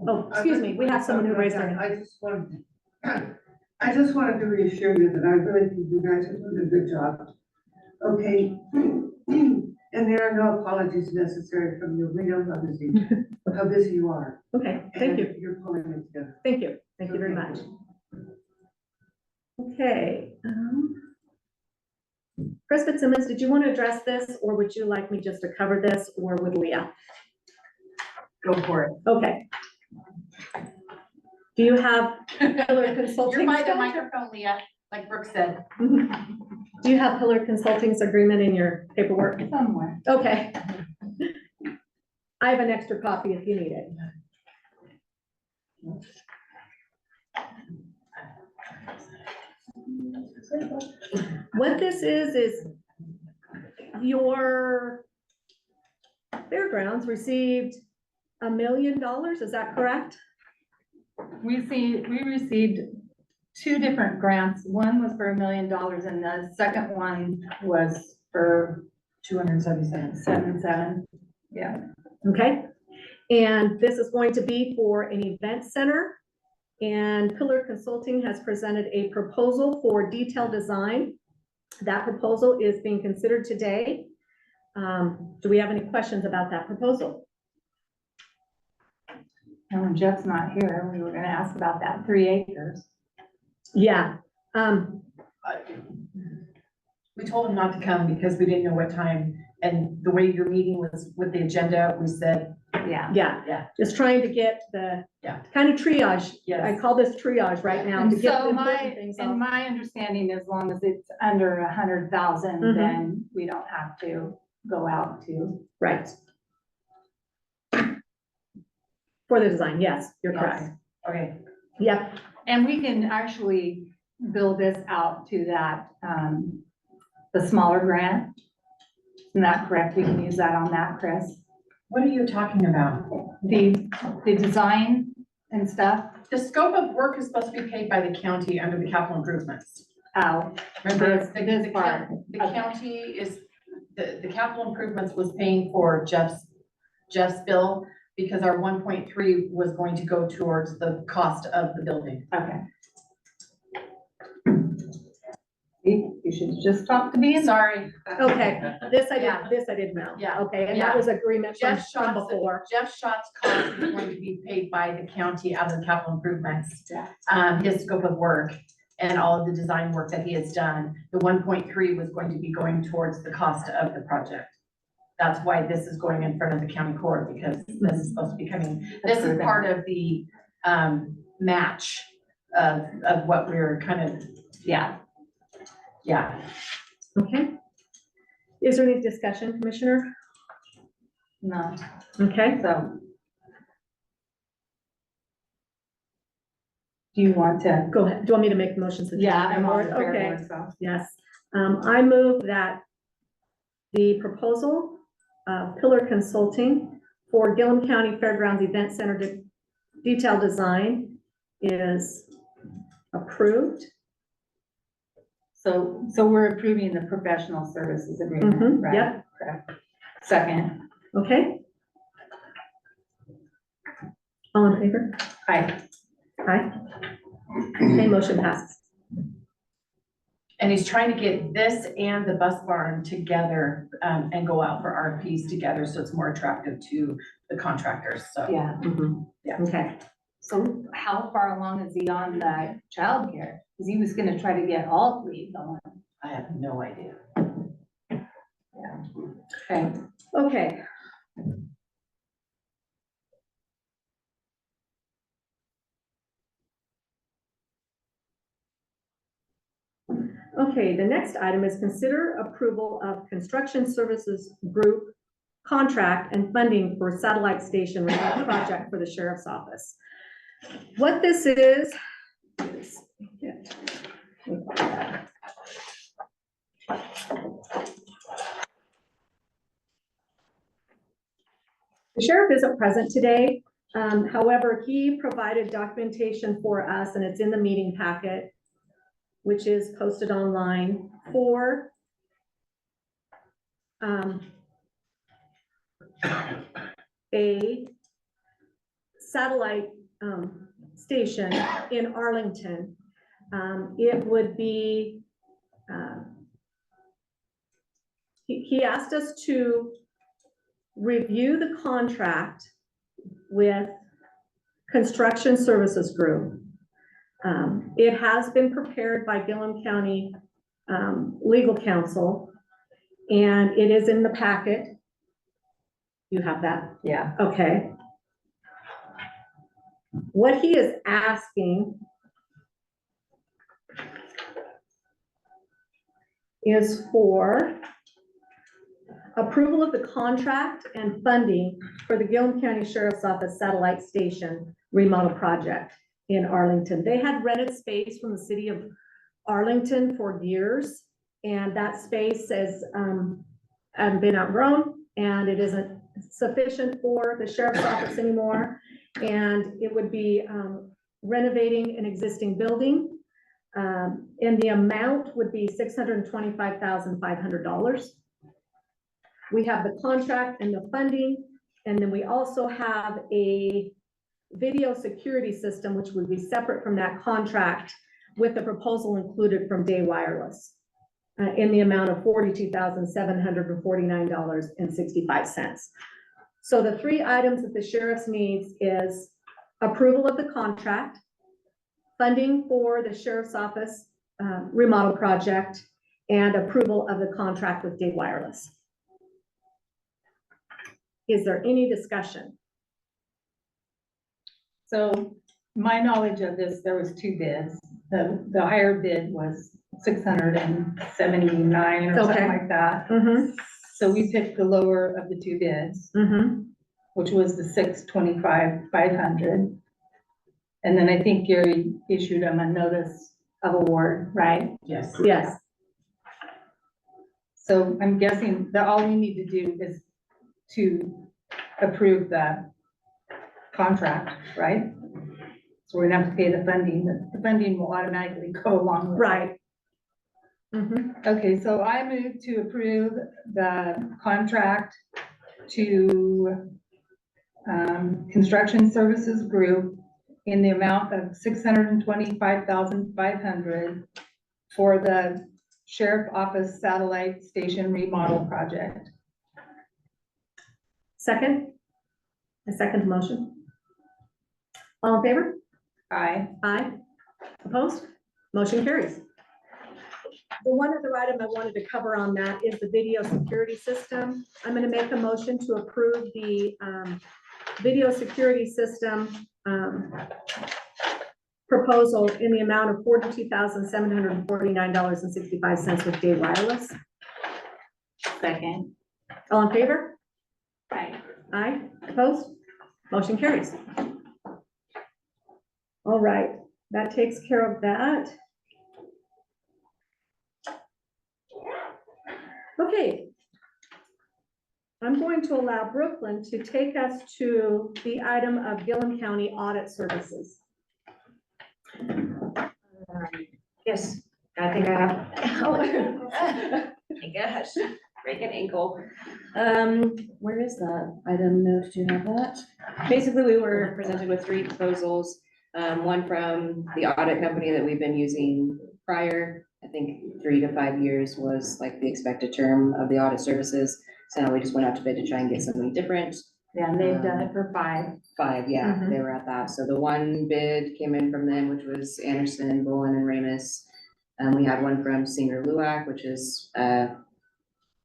Oh, excuse me, we have someone who raised their hand. I just wanted to reassure you that I really think you guys are doing a good job. Okay, and there are no apologies necessary from you. We know how busy you are. Okay, thank you. And you're pulling it together. Thank you. Thank you very much. Okay. Chris Fitzsimmons, did you want to address this, or would you like me just to cover this, or would Leah? Go for it. Okay. Do you have Pillar Consulting? You're by the microphone, Leah, like Brooke said. Do you have Pillar Consulting's agreement in your paperwork? Somewhere. Okay. I have an extra copy if you need it. What this is your fairgrounds received $1 million, is that correct? We received two different grants. One was for $1 million and the second one was for 277. Yeah. Okay, and this is going to be for an event center. And Pillar Consulting has presented a proposal for detailed design. That proposal is being considered today. Do we have any questions about that proposal? And when Jeff's not here, we were gonna ask about that 3 acres. Yeah, We told him not to come because we didn't know what time, and the way your meeting was with the agenda, we said, Yeah. yeah, just trying to get the Yeah. kind of triage. I yes. call this triage right now And to get the so important things and off. my understanding, as long as it's under 100,000, Mhm. then we don't have to go out to. Right. For the design, yes, you're Yes. correct. Okay, Yep, And we can actually build this out to that, the smaller grant. Isn't that correct? We can use that on that, Chris? what are you talking about? The design and stuff. The scope of work is supposed to be paid by the county under the capital improvements. Oh, Remember, This- this part. the Okay. county is, the capital improvements was paying for Jeff's bill because our 1.3 was going to go towards the cost of the building. okay. You should just talk to me. Sorry. okay, this I Yeah. didn't know. Yeah. Okay, and Yeah. that was agreement from Jeff before. Schott's cost is going to be paid by the county out of the capital improvements. Yeah. His scope of work and all of the design work that he has done, the 1.3 was going to be going towards the cost of the project. That's why this is going in front of the county court, because this is supposed to be coming, this is part of the, match of what we're kind of, Yeah. yeah. Okay. Is there any discussion, Commissioner? No, Okay, so. Do you want to? go ahead. Do you want me to make the motions? Yeah, I'm on the fair Okay, board, so. yes. I move that the proposal of Pillar Consulting for Gilliam County Fairgrounds Event Center detailed design is approved. So we're approving the professional services agreement, Mhm, right? yep. Correct. Second, Okay? All in favor? aye. Aye. Okay, motion passes. And he's trying to get this and the bus barn together, and go out for RFPs together, so it's more attractive to the contractors, so. Yeah. Mhm. Yeah. Okay, So how far along is he on the childcare? Because he was gonna try to get all three going. I have no idea. Okay, Okay. Okay, the next item is consider approval of construction services group contract and funding for satellite station remote project for the sheriff's office. What this is. The sheriff isn't present today. However, he provided documentation for us, and it's in the meeting packet, which is posted online for a satellite station in Arlington. It would be, he asked us to review the contract with Construction Services Group. It has been prepared by Gilliam County Legal Counsel, and it is in the packet. You have that? yeah. Okay. What he is asking is for approval of the contract and funding for the Gilliam County Sheriff's Office Satellite Station remodel project in Arlington. They had rented space from the city of Arlington for years, and that space has been outgrown, and it isn't sufficient for the sheriff's office anymore. And it would be renovating an existing building, and the amount would be $625,500. We have the contract and the funding, and then we also have a video security system, which would be separate from that contract, with the proposal included from Day Wireless in the amount of $42,749.65. So the three items that the sheriff's needs is approval of the contract, funding for the sheriff's office remodel project, and approval of the contract with Day Wireless. Is there any discussion? So my knowledge of this, there was two bids. The higher bid was 679 or something Okay. like that. Mm-hmm, So we picked the lower of the two bids, mm-hmm. which was the 625,500. And then I think Gary issued them a notice of award, right? Yes. Yes, So I'm guessing that all we need to do is to approve the contract, right? So we're gonna have to pay the funding. The funding will automatically go along with it. right. Mm-hmm. Okay, so I move to approve the contract to Construction Services Group in the amount of $625,500 for the Sheriff Office Satellite Station Remodel Project. Second? A second motion? All in favor? Aye. Aye. Opposed? Motion carries. The one other item I wanted to cover on that is the video security system. I'm gonna make a motion to approve the video security system proposal in the amount of $42,749.65 with Day Wireless. Second. All in favor? Aye. Aye. Opposed? Motion carries. All right, that takes care of that. Okay. I'm going to allow Brooklyn to take us to the item of Gilliam County Audit Services. Yes, I think I have. My gosh, break an ankle. Where is that item note? Do you have that? Basically, we were presented with three proposals. One from the audit company that we've been using prior. I think 3 to 5 years was like the expected term of the audit services. So now we just went out to bid to try and get something different. Yeah, and they've done it for 5. 5, yeah, Mhm. they were at that. So the one bid came in from them, which was Anderson, Bolin, and Ramus. And we had one from Singer Luac, which is,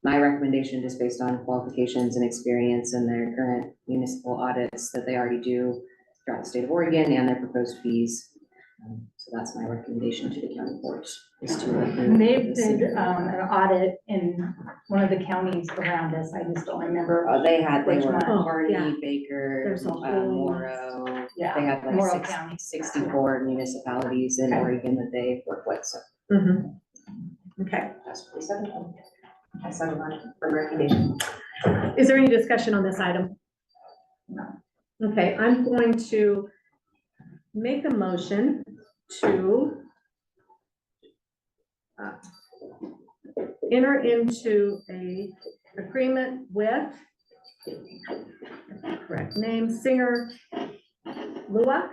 my recommendation just based on qualifications and experience and their current municipal audits that they already do throughout the state of Oregon and their proposed fees. So that's my recommendation to the county court, is to approve. And they the did Singer. an audit in one of the counties around us. I just don't remember. They Which were one? Oh, Harney, yeah. Baker, There's a whole Morrow. Yeah, They have like Morrow County. 64 municipalities in Okay. Oregon that they work with, so Mhm. Okay. that's pretty simple. I settled on it for recommendation. Is there any discussion on this item? No. Okay, I'm going to make a motion to enter into a agreement with, correct name, Singer Luac,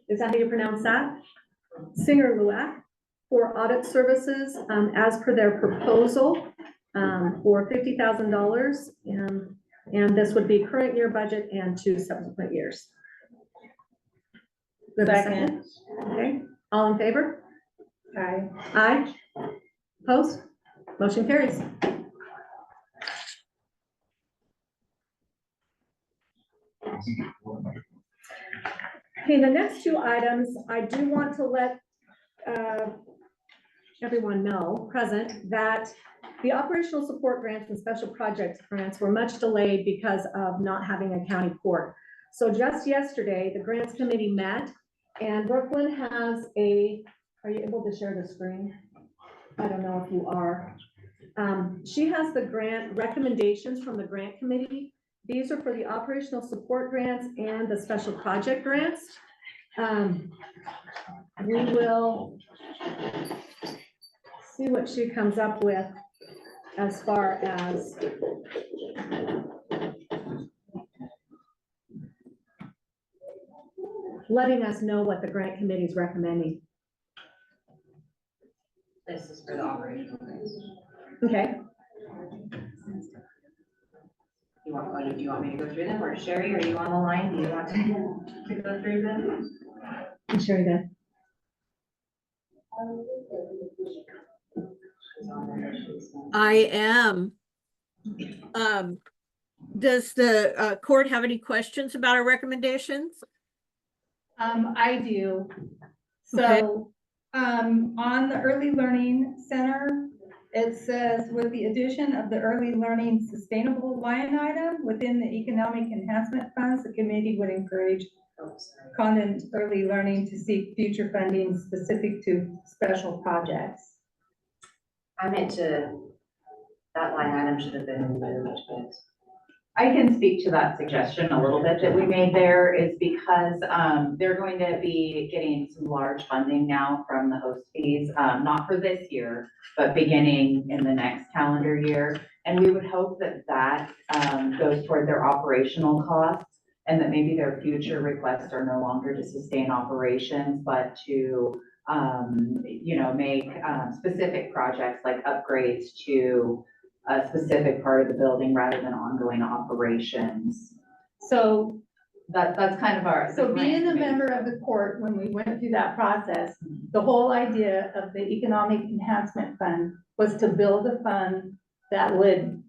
is that how you pronounce that? Singer Luac for audit services, as per their proposal, for $50,000. And this would be current year budget and 2 subsequent years. Do we have a Second. Okay, all in favor? Aye. Aye. Opposed? Motion carries. Okay, the next 2 items, I do want to let everyone know, present, that the operational support grants and special projects grants were much delayed because of not having a county court. So just yesterday, the grants committee met, and Brooklyn has are you able to share the screen? I don't know if you are. She has the grant recommendations from the grant committee. These are for the operational support grants and the special project grants. We will see what she comes up with as far as letting us know what the grant committee is recommending. This is for the operational grants. Okay, Do you want me to go through them, or Sherry, are you on the line? Do you want to go through them? I'm sure that. I am. Does the court have any questions about our recommendations? I do. Okay. So, on the Early Learning Center, it says, with the addition of the Early Learning Sustainable line item within the Economic Enhancement Funds, the committee would encourage Condon Early Learning to seek future funding specific to special projects. I meant that line item should have been moved, but. I can speak to that suggestion a little bit that we made there, is because they're going to be getting some large funding now from the host fees, not for this year, but beginning in the next calendar year. And we would hope that that goes toward their operational costs, and that maybe their future requests are no longer to sustain operations, but to make specific projects like upgrades to a specific part of the building rather than ongoing operations. So, That's kind of our. so being a grant member of the court, when we went through that process, the whole idea of the Economic Enhancement Fund was to build a fund that would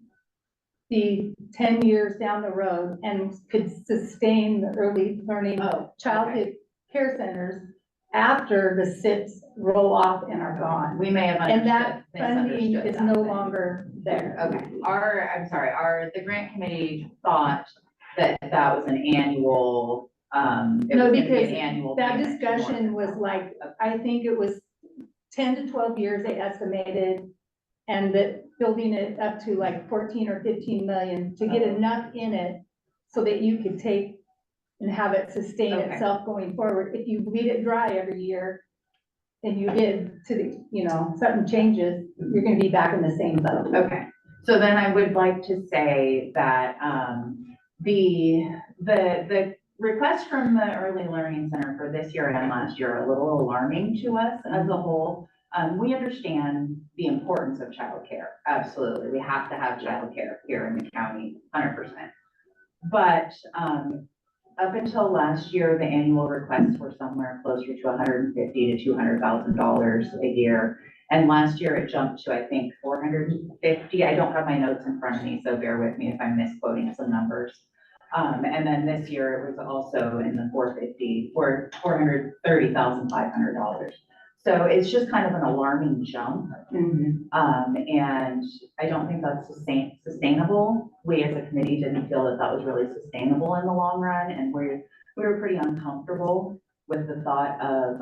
be 10 years down the road and could sustain the early learning childhood care centers after the SIPs roll off and are gone. We may have And that understood, funding misunderstood is that no then. longer there. Okay, the grant committee thought that that was an annual, it was No, gonna be because an annual that payment to discussion more. was like, I think it was 10 to 12 years they estimated, and that building it up to like 14 or 15 million to get enough in it so that you could take and have it sustain Okay. itself going forward. If you bleed it dry every year and you did to the, something changes, you're gonna be back in the same boat. Okay, so then I would like to say that, the requests from the Early Learning Center for this year and last year are a little alarming to us as a whole. We understand the importance of childcare, absolutely, we have to have childcare here in the county, 100%. But, up until last year, the annual requests were somewhere closer to $150,000 to $200,000 a year. And last year it jumped to, I think, 450. I don't have my notes in front of me, so bear with me if I'm misquoting some numbers. And then this year it was also in the $430,500. So it's just kind of an alarming jump. And I don't think that's sustainable. We as a committee didn't feel that that was really sustainable in the long run, and we were pretty uncomfortable with the thought of,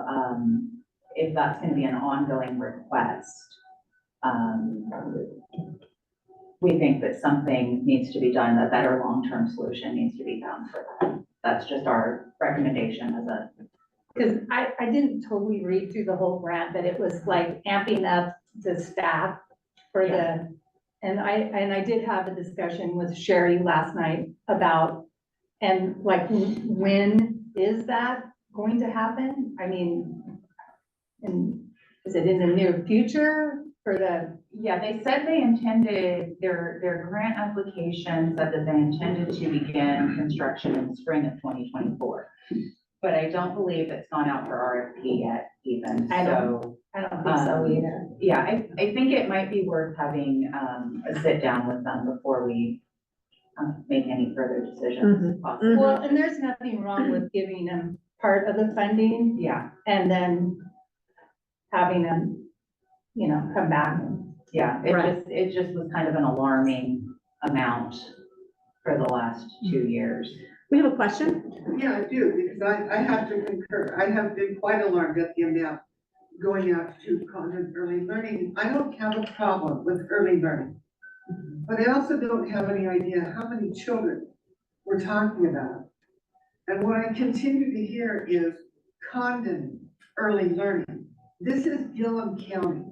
if that's gonna be an ongoing request. We think that something needs to be done, a better long-term solution needs to be found for that. That's just our recommendation as a. Because I didn't totally read through the whole grant, but it was like amping up the staff for the, and I did have a discussion with Sherry last night about, and like, when is that going to happen? I mean, and is it in the near future for the? Yeah, they said they intended, their grant application said that they intended to begin construction in the spring of 2024. But I don't believe it's gone out for RFP yet even, I don't so. think so either. Yeah, I think it might be worth having, a sit down with them before we, make any further decisions. if possible. Well, and there's nothing wrong with giving them part of the funding Yeah, and then having them, you know, come back. yeah, Right. it just was kind of an alarming amount for the last 2 years. We have a question? Yeah, I do, because I have to concur. I have been quite alarmed at the amount going out to content early learning. I don't have a problem with early learning. But I also don't have any idea how many children we're talking about. And what I continue to hear is Condon early learning. This is Gilliam County.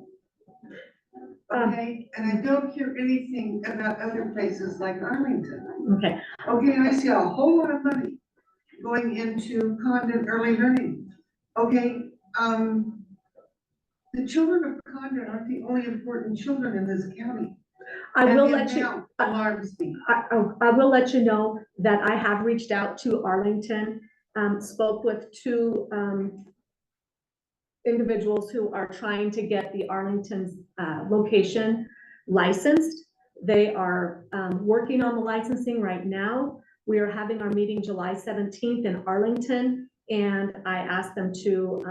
Okay, and I don't hear anything about other places like Arlington. Okay, Okay, I see a whole lot of money going into Condon early learning. Okay, the children of Condon aren't the only important children in this county. I will And the let you, amount alarms me. I will let you know that I have reached out to Arlington, spoke with two individuals who are trying to get the Arlington's location licensed. They are working on the licensing right now. We are having our meeting July 17th in Arlington, and I asked them to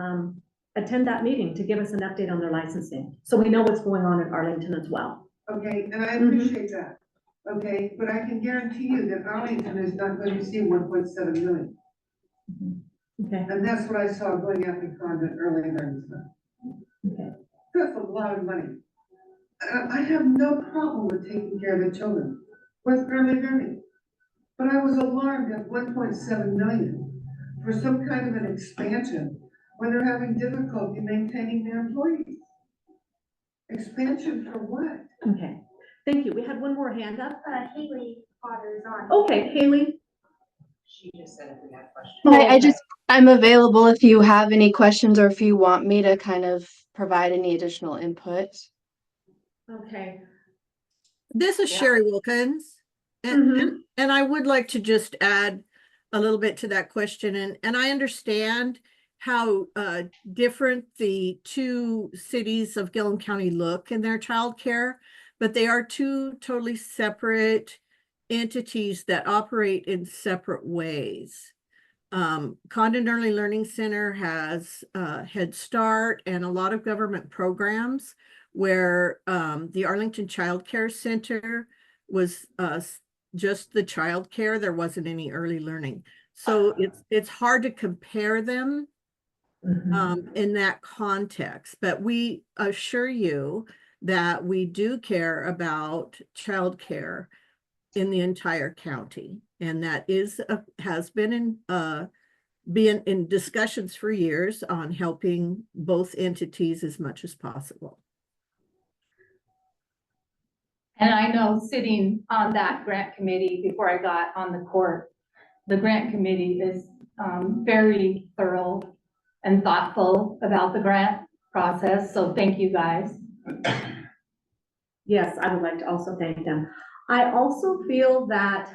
attend that meeting to give us an update on their licensing. So we know what's going on in Arlington as well. Okay, and I appreciate that. Okay, but I can guarantee you that Arlington is not going to see 1.7 million. Okay. And that's what I saw going out to Condon early learning stuff. Okay. That's a lot of money. I have no problem with taking care of the children with early learning. But I was alarmed at 1.7 million for some kind of an expansion when they're having difficulty maintaining their employees. Expansion for what? Okay, thank you. We had one more hand up. Haley Potter's on. Okay, Haley. She just said if we had questions. Hi, I'm available if you have any questions or if you want me to kind of provide any additional input. Okay. This is Yeah. Sherry Wilkins. And I would like to just add a little bit to that question. And I understand how different the two cities of Gilliam County look in their childcare, but they are two totally separate entities that operate in separate ways. Condon Early Learning Center has Head Start and a lot of government programs where the Arlington Child Care Center was just the child care. There wasn't any early learning. So it's hard to compare them in that context, but we assure you that we do care about childcare in the entire county, and that has been in discussions for years on helping both entities as much as possible. And I know sitting on that grant committee before I got on the court, the grant committee is very thorough and thoughtful about the grant process. So thank you guys. Yes, I would like to also thank them. I also feel that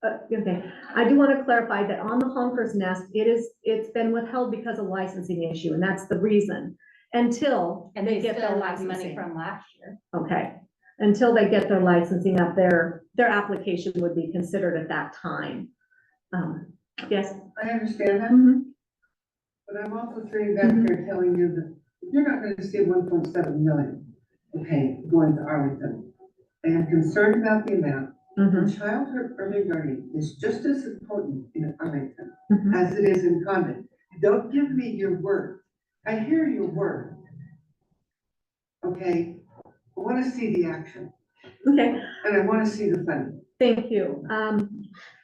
Okay, I do want to clarify that on the Honker's Nest, it's been withheld because of licensing issue, and that's the reason. Until And they they get their still have money licensing. from last year. Okay, until they get their licensing up, their application would be considered at that time. Yes? I understand that, Mhm. but I'm also sitting back here telling you that you're not gonna see 1.7 million, okay, going to Arlington. I am concerned about the amount. Mhm. Childhood early learning is just as important in Arlington Mhm. as it is in Condon. Don't give me your word. I hear your word. Okay, I wanna see the action, Okay, and I wanna see the funding. thank you.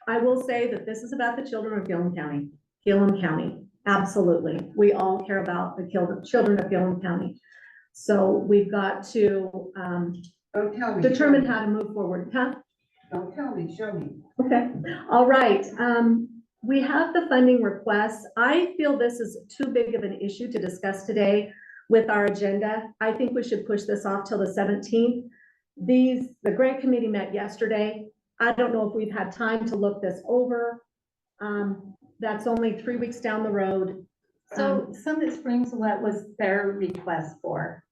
I will say that this is about the children of Gilliam County. Gilliam County, absolutely. We all care about the children of Gilliam County. So we've got to, Don't tell me. determine how to move forward, huh? Don't tell me, show me. Okay, all right. We have the funding requests. I feel this is too big of an issue to discuss today with our agenda. I think we should push this off till the 17th. The grant committee met yesterday. I don't know if we've had time to look this over. That's only 3 weeks down the road. So Summit Springs, what was their request for?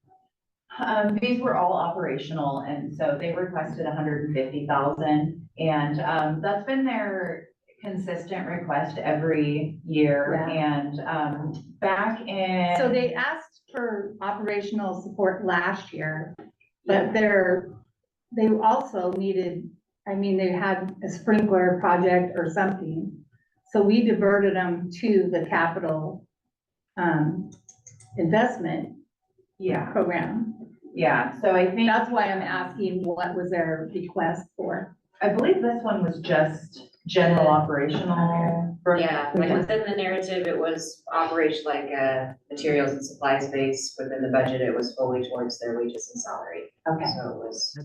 These were all operational, and so they requested 150,000, and, that's been their consistent request every year, Yeah. and, back in. So they asked for operational support last year, but they also needed, I mean, they had a sprinkler project or something. So we diverted them to the capital, investment Yeah, program. yeah, so I think. That's why I'm asking what was their request for? I believe this one was just general operational. Yeah, when it was in the narrative, it was operation like materials and supplies base. Within the budget, it was fully towards their wages and salary. Okay. So it was,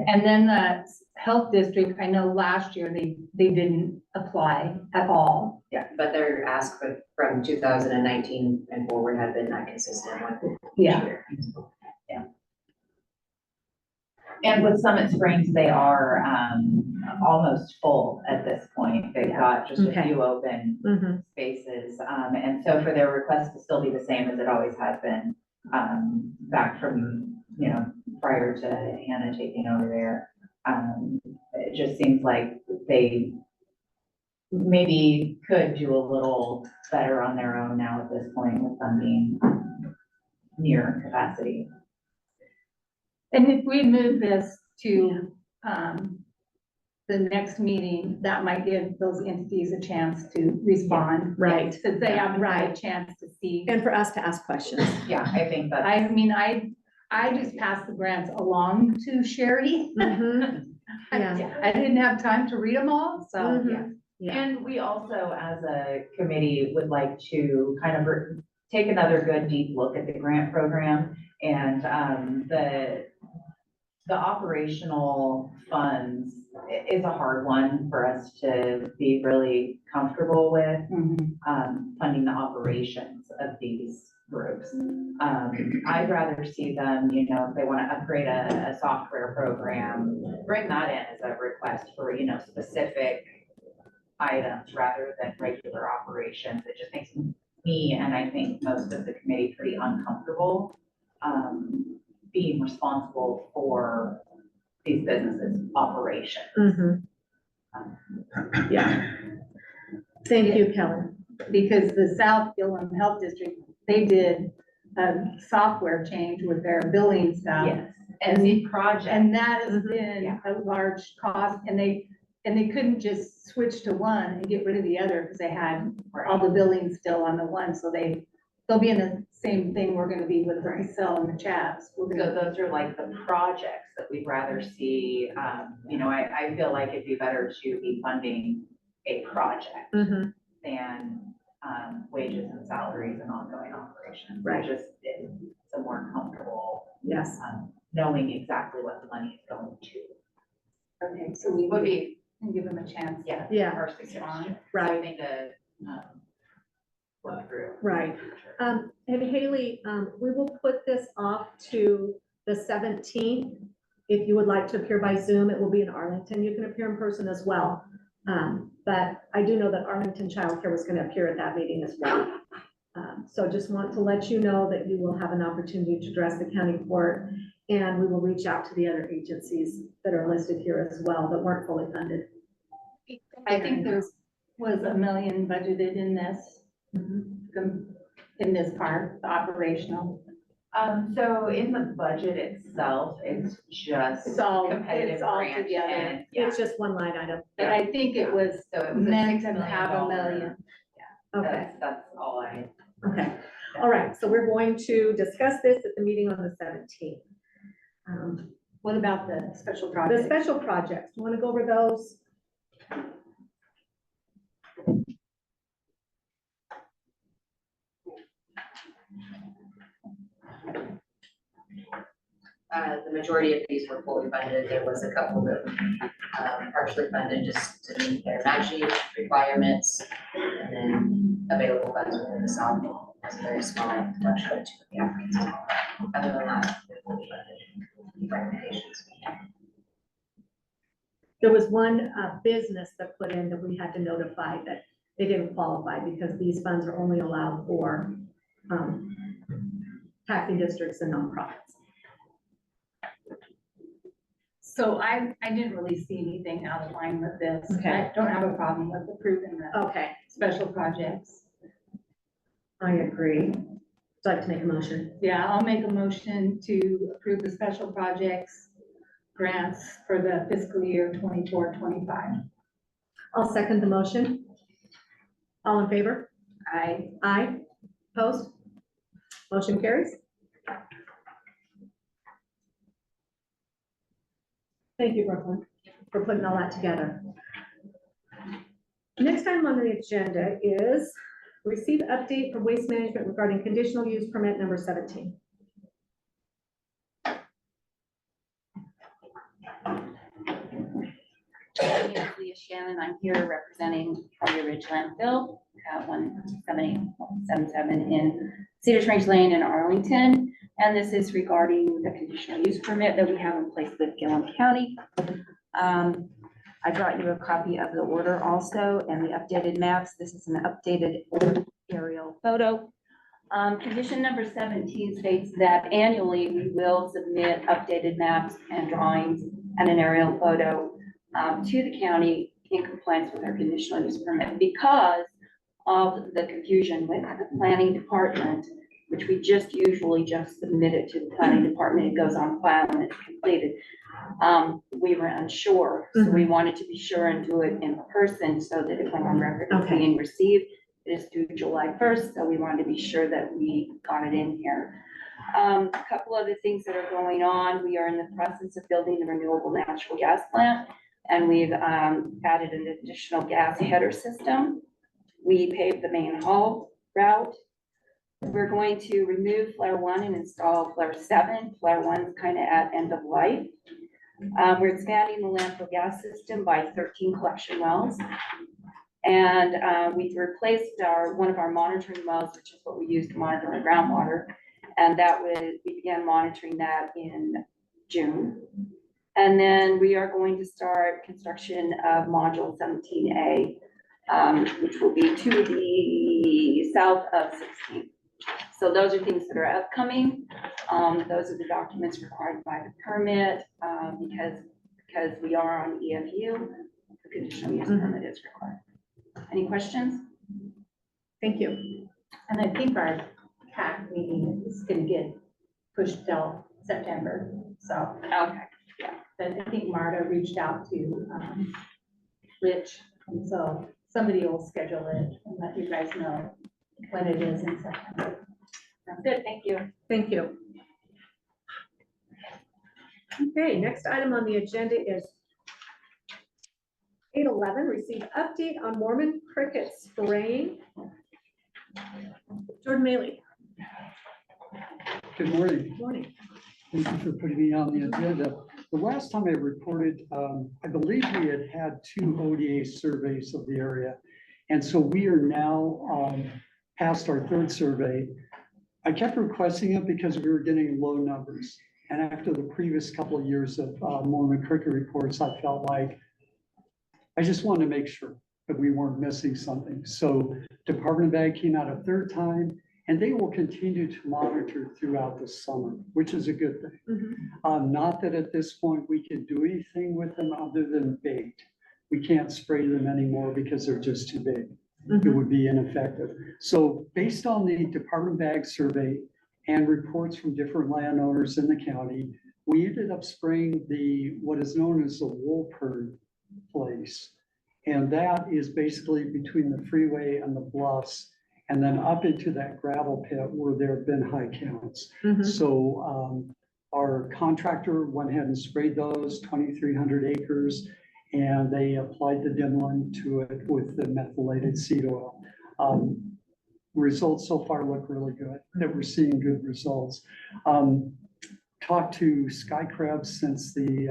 And then the health district, I know last year they didn't apply at all. yeah, but their ask from 2019 and forward had been that consistent one. Yeah. And with Summit Springs, they are, almost full at this point. They've got just a Okay. few open Mhm. spaces. And so for their request to still be the same as it always has been, back from, prior to Hannah taking over there, it just seems like they maybe could do a little better on their own now at this point with them being near capacity. And if we move this to, the next meeting, that might give those entities a chance to respond. Right. Since they haven't had a Right. chance to see. And for us to ask questions. Yeah, I think that's. I mean, I just passed the grants along to Sherry. Mhm. Yeah. I didn't have time to read them all, so, Mhm. yeah. Yeah. And we also, as a committee, would like to kind of take another good deep look at the grant program and, the operational funds is a hard one for us to be really comfortable with, funding the operations of these groups. I'd rather see them, if they want to upgrade a software program, bring that in as a request for, specific items rather than regular operations. It just makes me, and I think most of the committee, pretty uncomfortable, being responsible for these businesses' operations. Mhm. Yeah. Thank you, Kelly. Because the South Gilliam Health District, they did a software change with their billing stuff. Yes, and the project. And that has Mhm. been a large cost, and they couldn't just switch to one and get rid of the other, because they had all the billing still on the one, so they'll be in the same thing we're gonna be with the Fiscal and the Chavs. We're So gonna, those are like the projects that we'd rather see, I feel like it'd be better to be funding a project Mhm. than, wages and salaries and ongoing operations. Right. It's a more comfortable, Yes. knowing exactly what the money is going to. okay, so we Would be, can give them a chance. yeah. Yeah. Our suggestion. Right. Something to, work through. Right. And Haley, we will put this off to the 17th. If you would like to appear by Zoom, it will be in Arlington. You can appear in person as well. But I do know that Arlington Child Care was gonna appear at that meeting as well. So just want to let you know that you will have an opportunity to address the county court, and we will reach out to the other agencies that are listed here as well that weren't fully funded. I think there was $1 million budgeted in this, in this part, the operational. So in the budget itself, it's just It's all competitive grant together. and, yeah, It's just one line item. But I think it was so it was a meant $6 to have $1 million. million. Okay, That's all I. okay. All right, so we're going to discuss this at the meeting on the 17th. What about the special The project? special projects, you want to go over those? The majority of these were fully funded. There was a couple that partially funded just to meet their matching requirements. And then available funds within the sum was very small, fluctuated to the applicants. Other than that, they're fully funded. Recommendations. There was one business that put in that we had to notify that they didn't qualify because these funds are only allowed for taxing districts and nonprofits. So I didn't really see anything out of line with this. Okay. I don't have a problem with approving the Okay, special projects. I agree. Would you like to make a motion? Yeah, I'll make a motion to approve the special projects grants for the fiscal year 24-25. I'll second the motion. All in favor? I, Aye. Opposed? Motion carries. Thank you, Brooklyn, for putting all that together. Next item on the agenda is receive update from Waste Management regarding conditional use permit number 17. My name is Leah Shannon. I'm here representing Prairie Ridge Landfill at 17877 in Cedar Springs Lane in Arlington. And this is regarding the conditional use permit that we have in place with Gilliam County. I brought you a copy of the order also and the updated maps. This is an updated aerial photo. Condition number 17 states that annually we will submit updated maps and drawings and an aerial photo to the county in compliance with our conditional use permit because of the confusion with the planning department, which we usually just submit it to the planning department. It goes on file and it's completed. We were unsure, so we wanted to be sure and do it in person so that it went on record as being received. It is due July 1st, so we wanted to be sure that we got it in here. A couple other things that are going on. We are in the process of building a renewable natural gas plant, and we've added an additional gas header system. We paved the main haul route. We're going to remove flare 1 and install flare 7. Flare 1 is kind of at end of life. We're expanding the landfill gas system by 13 collection wells. And we've replaced one of our monitoring wells, which is what we use to monitor our groundwater. And we began monitoring that in June. And then we are going to start construction of module 17A, which will be to the south of 16. So those are things that are upcoming. Those are the documents required by the permit, because we are on EFU, the conditional use permit is required. Any questions? Thank you. and I think our CAC meeting is gonna get pushed till September, so. Okay. But I think Marta reached out to, Rich, and so somebody will schedule it and let you guys know when it is in September. Sounds good, thank you. Thank you. Okay, next item on the agenda is 811, receive update on Mormon cricket spraying. Jordan Maley. Good morning. Morning. Thank you for putting me on the agenda. The last time I reported, I believe we had had 2 ODA surveys of the area. And so we are now past our 3rd survey. I kept requesting it because we were getting low numbers. And after the previous couple of years of Mormon cricket reports, I felt like I just wanted to make sure that we weren't missing something. So Department of Ag came out a third time, and they will continue to monitor throughout the summer, which is a good thing. Not that at this point we can do anything with them other than bait. We can't spray them anymore because they're just too big. It would be ineffective. So based on the Department of Ag survey and reports from different landowners in the county, we ended up spraying what is known as the Wolperd place. And that is basically between the freeway and the bluffs, and then up into that gravel pit where there have been high counts. So our contractor went ahead and sprayed those 2,300 acres, and they applied the Dimlin to it with the methylated seed oil. Results so far look really good, that we're seeing good results. Talked to Sky Crabs since the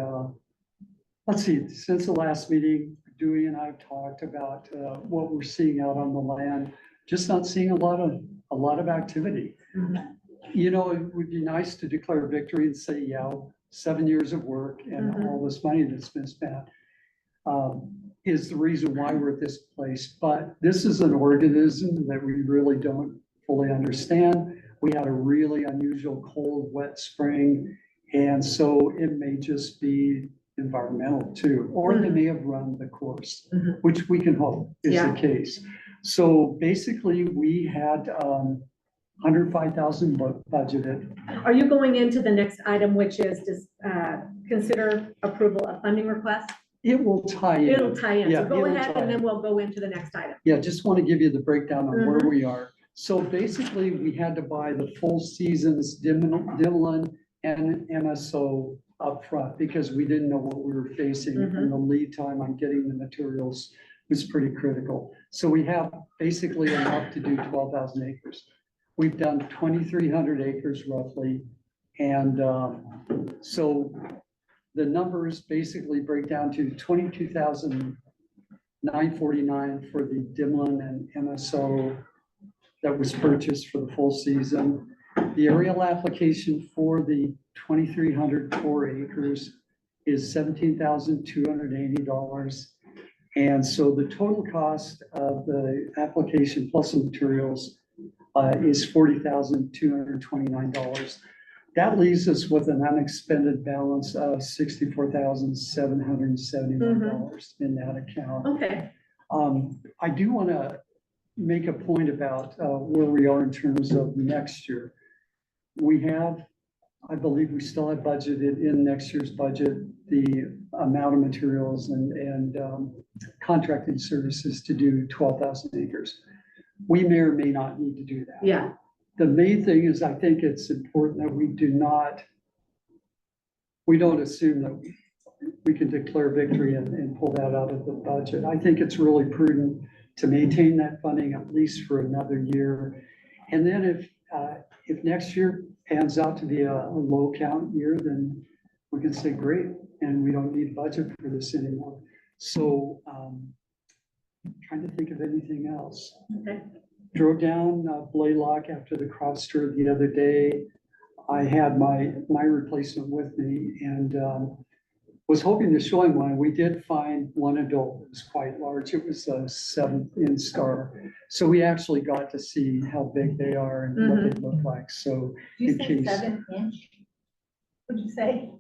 last meeting. Dewey and I have talked about what we're seeing out on the land, just not seeing a lot of activity. You know, it would be nice to declare victory and say, yeah, 7 years of work and all this money that's been spent is the reason why we're at this place. But this is an organism that we really don't fully understand. We had a really unusual cold, wet spring, and so it may just be environmental too, or they may have run the course, which we can hope is the case. So basically, we had 105,000 budgeted. Are you going into the next item, which is just consider approval of funding request? It will tie in. It'll tie in. Yeah, So go it'll ahead tie and then in. we'll go into the next item. Yeah, just want to give you the breakdown on where we are. So basically, we had to buy the full season's Dimlin and MSO upfront because we didn't know what we were facing, and the lead time on getting the materials was pretty critical. So we have basically enough to do 12,000 acres. We've done 2,300 acres roughly. And so the numbers basically break down to 22,949 for the Dimlin and MSO that was purchased for the full season. The aerial application for the 2,304 acres is $17,280. And so the total cost of the application plus the materials is $40,229. That leaves us with an unexpended balance of $64,771 in that account. Okay. I do want to make a point about where we are in terms of next year. We have, I believe we still have budgeted in next year's budget the amount of materials and contracting services to do 12,000 acres. We may or may not need to do that. Yeah. The main thing is I think it's important that we don't assume that we can declare victory and pull that out of the budget. I think it's really prudent to maintain that funding at least for another year. And then if next year pans out to be a low count year, then we can say, great, and we don't need budget for this anymore. So trying to think of anything else. Okay. Drove down Blaylock after the crop stir the other day. I had my replacement with me and was hoping to show him one. We did find one adult that was quite large. It was a 7th instar. So we actually got to see how big they are and what they look like. So Did you in say case, 7 inch? What'd you say?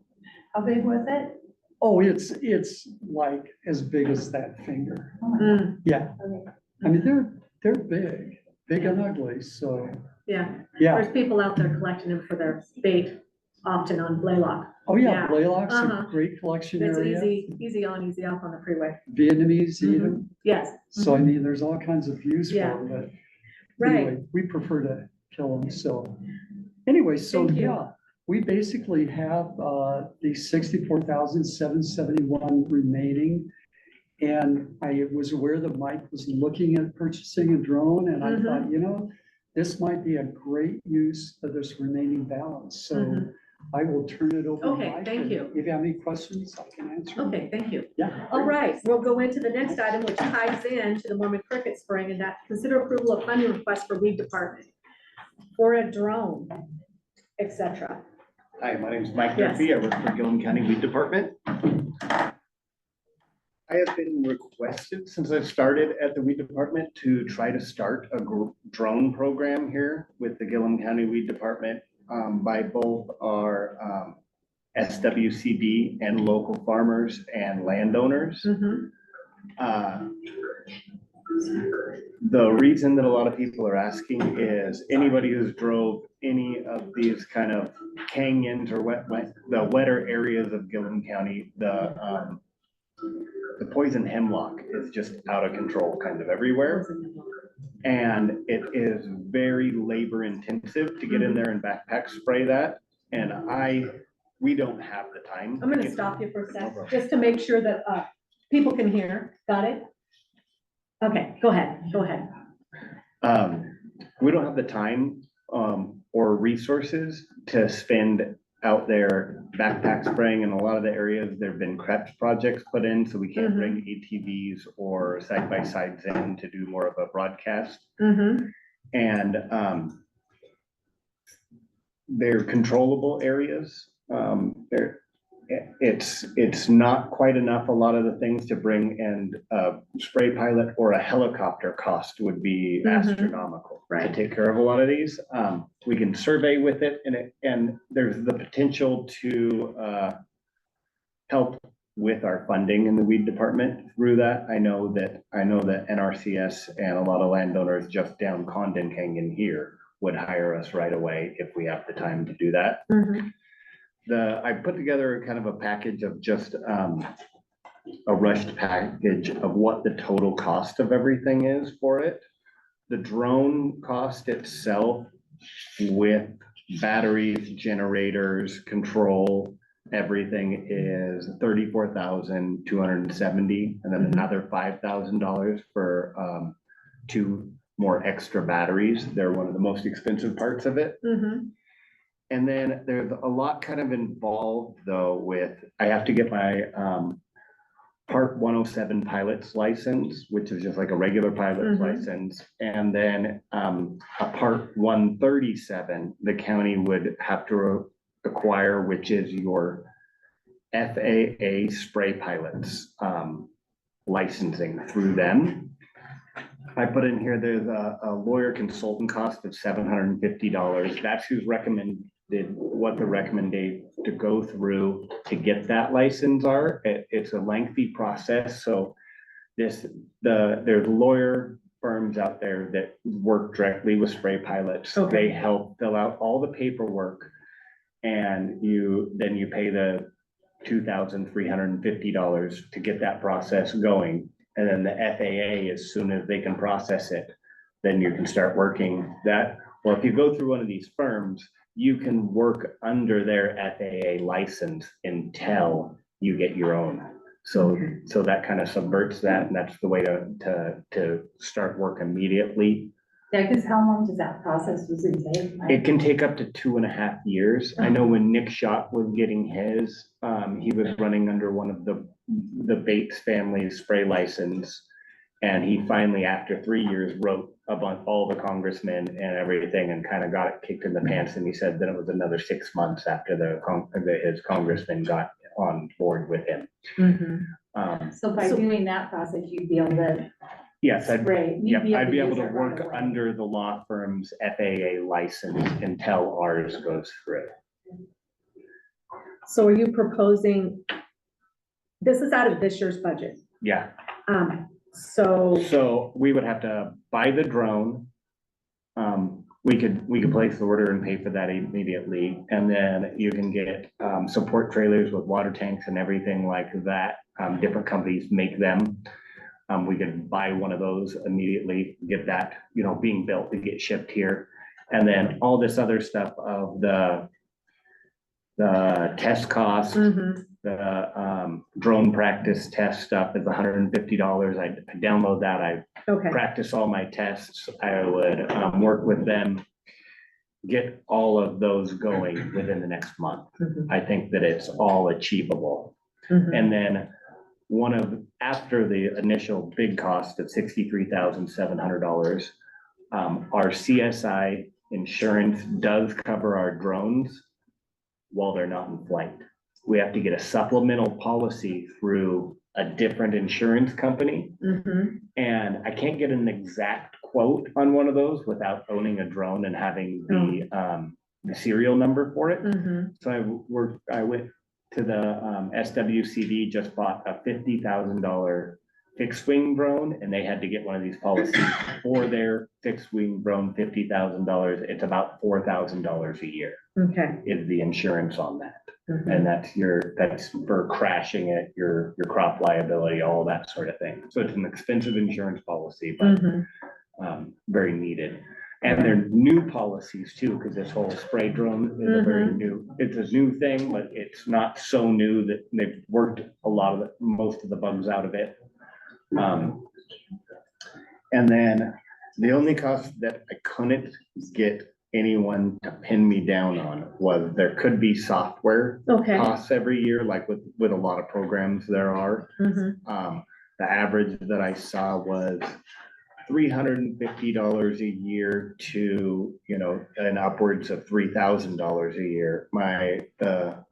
How big was it? oh, it's like as big as that finger. Mm. Yeah. Okay. I mean, they're big and ugly. So Yeah. yeah. There's people out there collecting them for their bait often on Blaylock. Oh, yeah, Yeah. Blaylock's a Uh-huh. great collection It's area. easy on, easy off on the freeway. Vietnamese eat them. Yes. So I mean, there's all kinds of views for Yeah. them, but Right. anyway, we prefer to kill them. So anyway, so Thank you. yeah, we basically have the 64,771 remaining. And I was aware that Mike was looking at purchasing a drone, and I thought, you know, this might be a great use of this remaining balance. So I will turn it over to Okay, Mike. thank and you. If you have any questions, I can answer. them. Okay, thank you. Yeah. All right, we'll go into the next item, which ties in to the Mormon cricket spraying, and that consider approval of funding request for weed department for a drone, etc. Hi, my name is Mike Yes. Murphy. I work for Gilliam County Weed Department. I I have been requested since I started at the weed department to try to start a drone program here with the Gilliam County Weed Department by both our SWCB and local farmers and landowners. The reason that a lot of people are asking is anybody who's drove any of these kind of canyons or the wetter areas of Gilliam County, the poison hemlock is just out of control kind of everywhere. And it is very labor intensive to get in there and backpack spray that. And we don't have the time. I'm gonna stop you for a sec, just to make sure that people can hear. Got it? Okay, go ahead. We don't have the time or resources to spend out there backpack spraying. In a lot of the areas, there've been CREPS projects put in, so we can't bring ATVs or side-by-sides in to do more of a broadcast. And they're controllable areas. It's not quite enough. A lot of the things to bring, and a spray pilot or a helicopter cost would be astronomical to take care of a lot of these. We can survey with it, and there's the potential to help with our funding in the weed department through that. I know that NRCS and a lot of landowners just down Condon Canyon here would hire us right away if we have the time to do that. I put together kind of a package of just a rushed package of what the total cost of everything is for it. The drone cost itself with batteries, generators, control, everything is $34,270, and then another $5,000 for 2 more extra batteries. They're one of the most expensive parts of it. And then there's a lot kind of involved though with, I have to get my Part 107 pilot's license, which is just like a regular pilot's license. And then a Part 137, the county would have to acquire, which is your FAA spray pilots licensing through them. I put in here, there's a lawyer consultant cost of $750. That's who's recommended, what the recommendation to go through to get that license are. It's a lengthy process. So there's lawyer firms out there that work directly with spray pilots. They help fill out all the paperwork, and then you pay the $2,350 to get that process going. And then the FAA, as soon as they can process it, then you can start working that. Well, if you go through one of these firms, you can work under their FAA license until you get your own. So that kind of subverts that, and that's the way to start work immediately. Yeah, because how long does that process usually take? It can take up to 2.5 years. I know when Nick Schott was getting his, he was running under one of the Bates family spray license. And he finally, after 3 years, wrote about all the congressmen and everything and kind of got it kicked in the pants. And he said that it was another 6 months after his congressman got on board with him. So by doing that process, you'd be able to. Yes, I'd be able to use it work right away. under the law firm's FAA license until ours goes through. So are you proposing, this is out of this year's budget? Yeah. So we would have to buy the drone. We could place the order and pay for that immediately. And then you can get support trailers with water tanks and everything like that. Different companies make them. We could buy one of those immediately, get that, being built to get shipped here. And then all this other stuff of the test cost, the drone practice test stuff is $150. I download that. I practice all my tests. I would work with them, get all of those going within the next month. I think that it's all achievable. And then after the initial big cost of $63,700, our CSI insurance does cover our drones while they're not in flight. We have to get a supplemental policy through a different insurance company. And I can't get an exact quote on one of those without owning a drone and having the serial number for it. So I went to the SWCD, just bought a $50,000 fixed wing drone, and they had to get one of these policies for their fixed wing drone, $50,000. It's about $4,000 a year Okay. is the insurance on that. And that's for crashing it, your crop liability, all that sort of thing. So it's an expensive insurance policy, but very needed. And they're new policies too, because this whole spray drone is it's a new thing, but it's not so new that they've worked most of the bugs out of it. And then the only cost that I couldn't get anyone to pin me down on was there could be software costs every year, like with a lot of programs there are. The average that I saw was $350 a year to, and upwards of $3,000 a year. The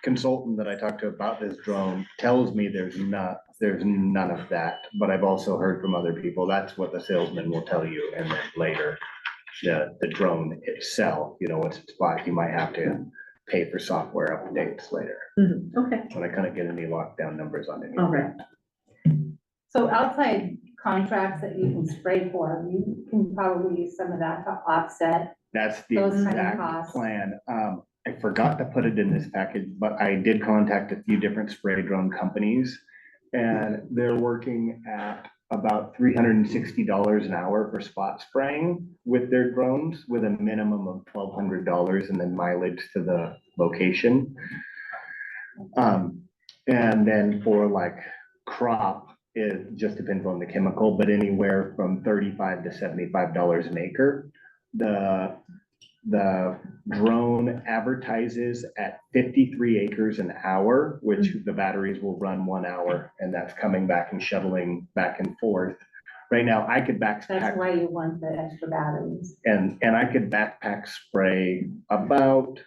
consultant that I talked to about this drone tells me there's none of that, but I've also heard from other people, that's what the salesman will tell you. And then later, the drone itself, once it's bought, you might have to pay for software updates later. Okay. But I couldn't get any lockdown numbers on it. All right. So outside contracts that you can spray for, you can probably use some of that to offset. That's the Those kind of exact costs. plan. I forgot to put it in this package, but I did contact a few different spray drone companies, and they're working at about $360 an hour for spot spraying with their drones, with a minimum of $1,200 and then mileage to the location. And then for like crop, it just depends on the chemical, but anywhere from $35 to $75 an acre. The drone advertises at 53 acres an hour, which the batteries will run 1 hour, and that's coming back and shuttling back and forth. Right now, I could That's backpack, why you want the extra batteries. and I could backpack spray about,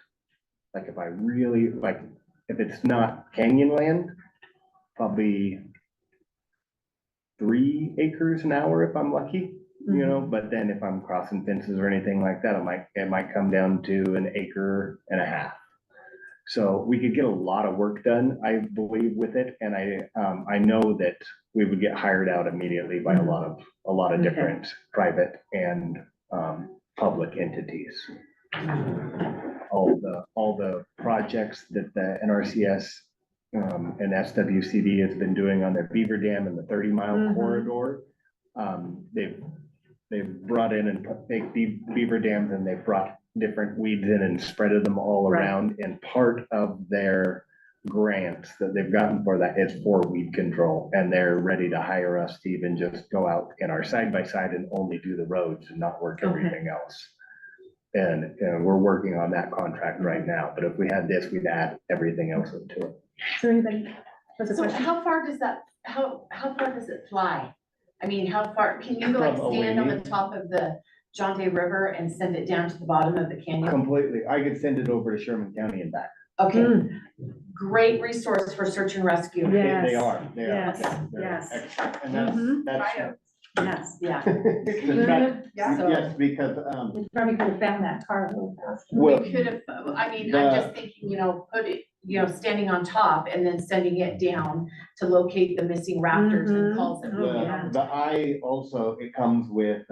like if I really, like, if it's not Canyonland, probably 3 acres an hour if I'm lucky. But then if I'm crossing fences or anything like that, it might come down to 1.5 acres. So we could get a lot of work done, I believe, with it. And I know that we would get hired out immediately by a lot of different private and public entities. All the projects that the NRCS and SWCD has been doing on their beaver dam and the 30-mile corridor. They've brought in and make beaver dams, and they've brought different weeds in and spreaded them all around. And part of their grants that they've gotten for that is for weed control. And they're ready to hire us to even just go out in our side-by-side and only do the roads and not work everything else. And we're working on that contract right now. But if we had this, we'd add everything else into it. Is there anybody has a So question? how far does it fly? I mean, how far, can you like stand on the top of the John Day River and send it down to the bottom of the canyon? Completely. I could send it over to Sherman County and back. Okay, great resource for search and rescue. Yes. They are. Yes, They're yes. excellent. And that's. Yes. Yeah. Yes, because, You probably could have found that car a little faster. well, We could have, I mean, I'm just thinking, put it, standing on top and then sending it down to locate the missing raptors and calls it. the eye also, it comes with,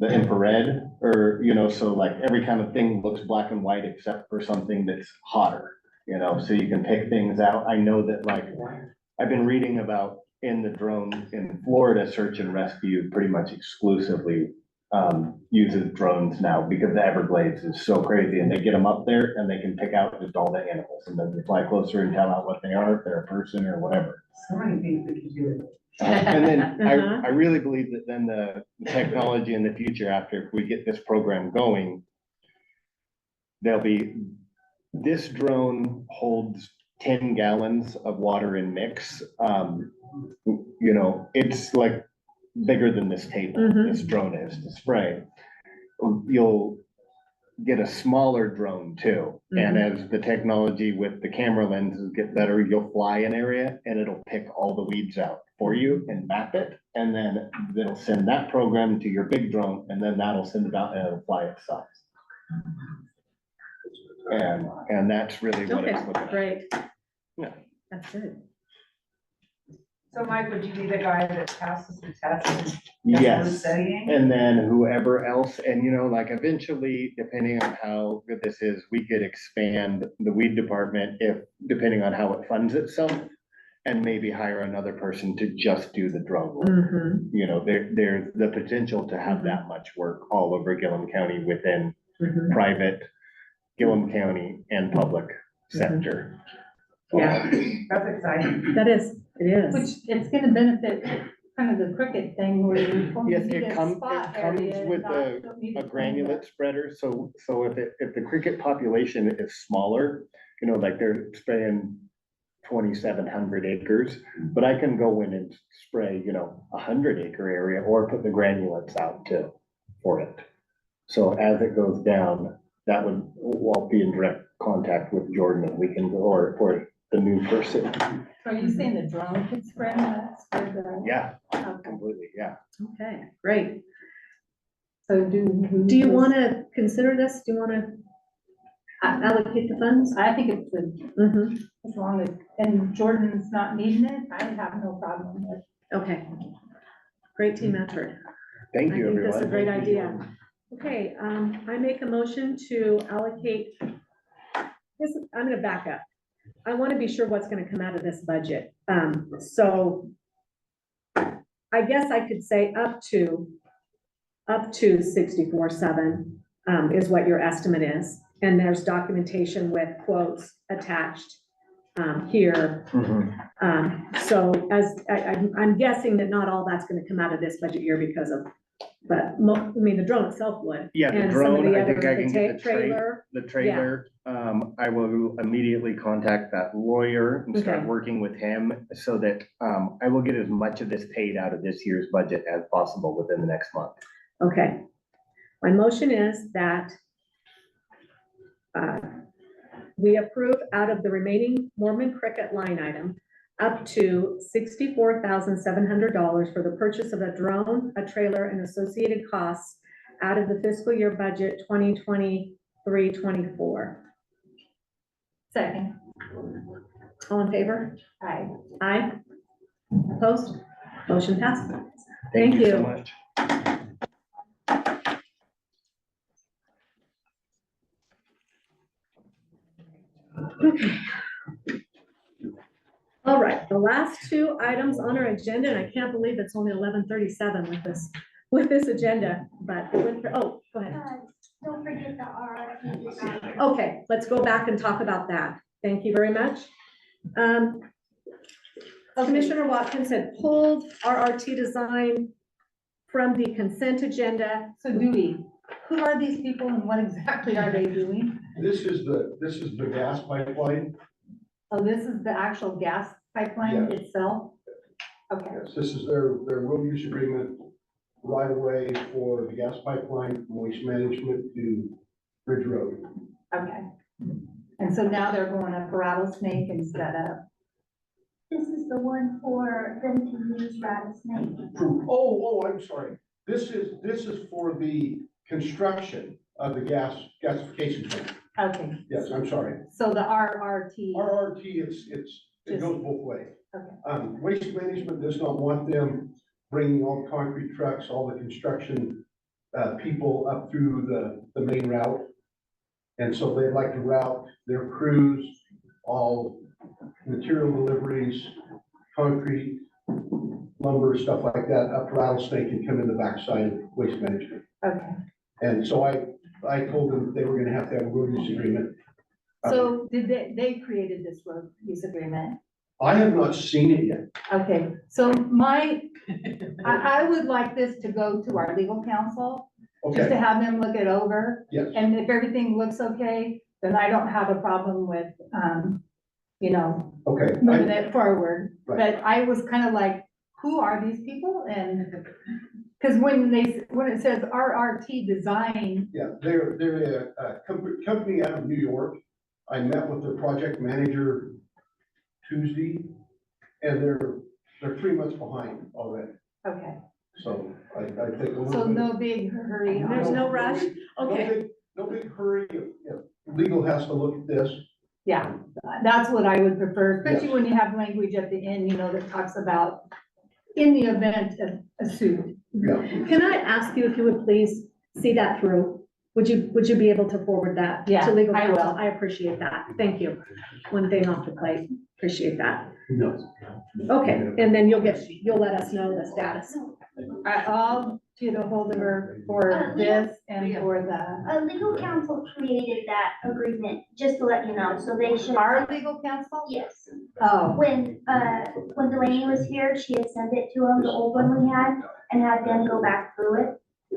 the infrared, or, so like every kind of thing looks black and white except for something that's hotter, so you can pick things out. I know that, like, I've been reading about in the drone in Florida, search and rescue pretty much exclusively uses drones now, because the Everglades is so crazy, and they get them up there and they can pick out just all the animals, and then they fly closer and tell out what they are, if they're a person or whatever. So many things we could do. And then I really believe that then the technology in the future, after we get this program going, this drone holds 10 gallons of water in mix. It's like bigger than this table, this drone is to spray. get a smaller drone too. And as the technology with the camera lenses get better, you'll fly an area and it'll pick all the weeds out for you and map it. And then it'll send that program to your big drone, and then that'll send it out and it'll fly itself. And that's really what it's Okay, looking at. great. Yeah. That's good. So Mike, would you be the guy that passes the test? and Yes, studying? and then whoever else, and like eventually, depending on how good this is, we could expand the weed department depending on how it funds itself. And maybe hire another person to just do the drone work. There's the potential to have that much work all over Gilliam County within private Gilliam County and public sector. Yeah, that's exciting. That is, it is. Which it's gonna benefit kind of the cricket thing where you. Yes, it comes with a granulate spreader, so if the cricket population is smaller, like they're spraying 2,700 acres, but I can go in and spray, 100-acre area or put the granulates out for it. So as it goes down, we'll be in direct contact with Jordan and we can go, or the new person. So are you saying the drone could spread that? Yeah, completely, yeah. Okay, great. So do you want to consider this? Do you want to allocate the funds? I think it's good. As long as, and Jordan's not needing it, I have no problem with. Okay. Great team effort. Thank you, I think everyone. that's a great idea. Okay, I make a motion to allocate this. I'm gonna back up. I want to be sure what's going to come out of this budget. So I guess I could say up to 64,700 is what your estimate is. And there's documentation with quotes attached here. So I'm guessing that not all that's going to come out of this budget year because of, but the drone itself would. Yeah, the And some of drone, the I think other- I can get the trailer. trailer. I will immediately contact that lawyer and start Okay. working with him so that I will get as much of this paid out of this year's budget as possible within the next month. Okay. My motion is that we approve out of the remaining Mormon Cricket line item up to $64,700 for the purchase of a drone, a trailer, and associated costs out of the fiscal year budget 2023-24. Second. All in favor? Aye. Aye. Opposed? Motion passed. Thank you so much. Okay. All right, the last two items on our agenda, and I can't believe it's only 11:37 with this agenda, but it went, oh, go ahead. Don't forget the RRT. Okay, let's go back and talk about that. Thank you very much. Commissioner Watkins had pulled RRT design from the consent agenda. So who are these people and what exactly are they doing? This is the gas pipeline. Oh, this is the actual gas pipeline Yes. itself? Okay. Yes, this is their road use agreement right away for the gas pipeline, from waste management to Bridge Road. Okay. And so now they're going up Rattlesnake instead of, This is the one for them to use Rattlesnake. Oh, I'm sorry. This is for the construction of the gasification plant. okay, Yes, I'm sorry. so the RRT, RRT, it goes both ways. Waste management does not want them bringing all the concrete trucks, all the construction people up through the main route. And so they'd like to route their crews, all material deliveries, concrete, lumber, stuff like that, up Rattlesnake and come in the backside of waste management. okay. And so I told them they were gonna have to have a road use agreement. So did they created this road use agreement? I have not seen it yet. Okay, so I would like this to go to our legal counsel, just to Okay, have them look it over. yes, And if everything looks okay, then I don't have a problem with, okay. moving it forward. Right. But I was kind of like, who are these people? And, because when it says RRT Design, Yeah, they're a company out of New York. I met with their project manager Tuesday, and they're 3 months behind already. okay, So I think a little so bit. no big hurry. There's no rush? big- Okay. No big hurry. If legal has to look at this. Yeah, that's what I would prefer, especially Yes. when you have language at the end, you know, that talks about in the event of a suit. Yeah. Can I ask you if you would please see that through? Would you be able to forward that Yeah, to legal I counsel? will. I appreciate that. Thank you. One thing off the plate. Appreciate that. No. Okay, and then you'll let us know the status. I'll get a hold of her for this and for the, Legal counsel created that agreement, just to let you know, so they should. our legal counsel? Yes. Oh, When Delaney was here, she had sent it to him, the old one we had, and had them go back through it.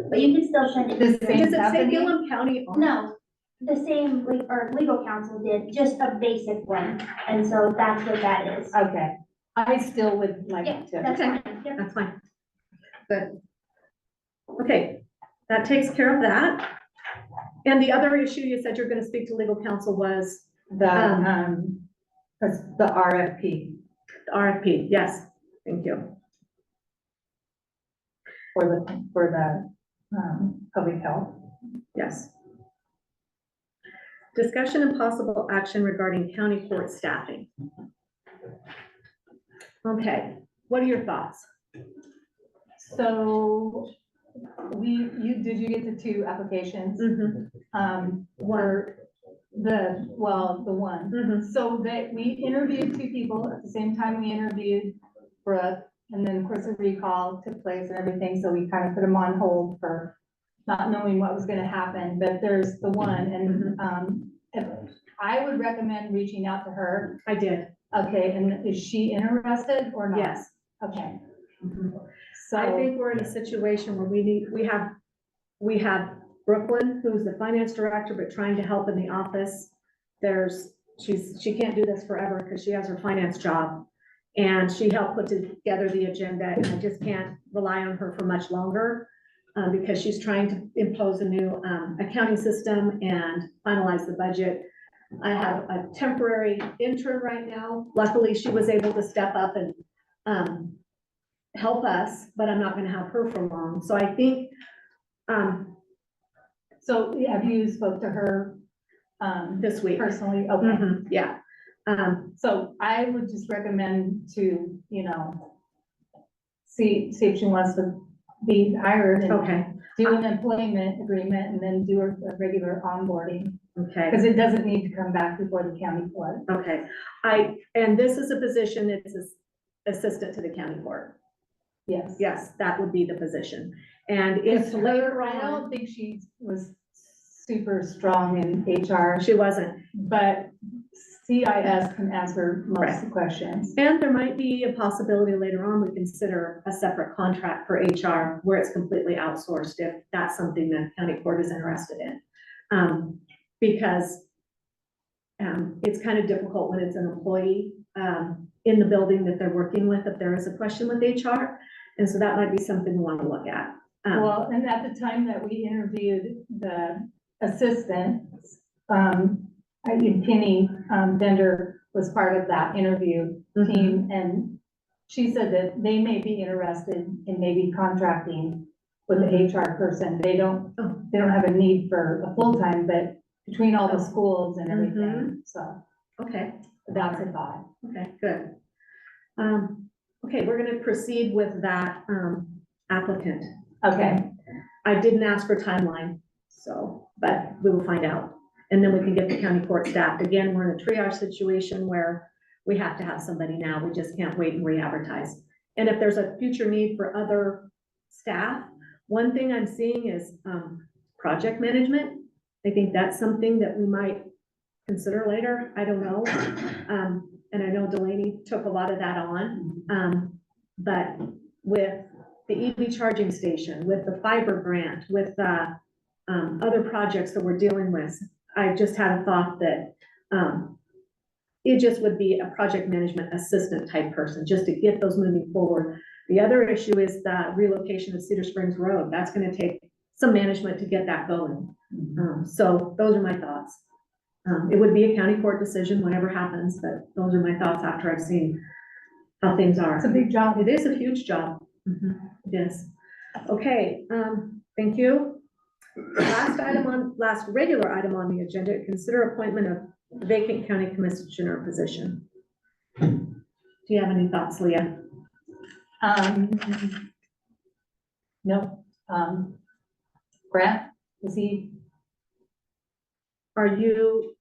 But you can still send it. The to same Does it say company? Gilliam County? on it? No, the same, or legal counsel did, just a basic one, and so that's what that is. Okay, I still would like Yeah, to. that's fine. Yep. That's fine. Good. Okay, that takes care of that. And the other issue you said you're gonna speak to legal counsel was That's the RFP the RFP. Yes, thank you. for the public health. Yes. Discussion and possible action regarding county court staffing. Okay, what are your thoughts? So did you get the 2 applications? Were the one. Mhm. So that we interviewed 2 people at the same time we interviewed Brooke. And then of course a recall took place and everything, so we kind of put them on hold for not knowing what was gonna happen, but there's the one, and, if I would recommend reaching out to her. I did. Okay, and is she interested or not? Yes. Okay, So I so, think we're in a situation where we have Brooklyn, who's the finance director, but trying to help in the office. She can't do this forever because she has her finance job. And she helped put together the agenda, and I just can't rely on her for much longer because she's trying to impose a new accounting system and finalize the budget. I have a temporary intern right now. Luckily, she was able to step up and help us, but I'm not gonna have her for long. So I think, so have you spoke to her this week. personally? Okay. Mhm, yeah. So I would just recommend to, see if she wants to be hired and Okay, do an employment agreement and then do a regular onboarding, okay, because it doesn't need to come back before the county court. okay. And this is a position, it's assistant to the county court. Yes. Yes, that would be the position. And if If later I on, don't think she was super strong in HR, she wasn't. but CIS can answer most of the questions. And there might be a possibility later on, we consider a separate contract for HR where it's completely outsourced if that's something the county court is interested in. Because it's kind of difficult when it's an employee in the building that they're working with, if there is a question with HR. And so that might be something we want to look at. Well, and at the time that we interviewed the assistant, I think Penny Bender was part of that interview team, and she said that they may be interested in maybe contracting with the HR person. They don't have a need for a full-time, but between all the schools and everything, so Okay, that's a thought. okay, good. Okay, we're gonna proceed with that applicant. Okay, I didn't ask for timeline, so, but we will find out. And then we can get the county court staffed. Again, we're in a triage situation where we have to have somebody now. We just can't wait and re-advertise. And if there's a future need for other staff, one thing I'm seeing is project management. I think that's something that we might consider later. I don't know. And I know Delaney took a lot of that on. But with the EV charging station, with the fiber grant, with other projects that we're dealing with, I just had a thought that it just would be a project management assistant type person, just to get those moving forward. The other issue is the relocation of Cedar Springs Road. That's gonna take some management to get that going. So those are my thoughts. It would be a county court decision, whatever happens, but those are my thoughts after I've seen how things are. It's a big job. It is a huge job. It is. Okay, thank you. Last regular item on the agenda, consider appointment of vacant county commissioner position. Do you have any thoughts, Leah? No, Grant, is he? Are you,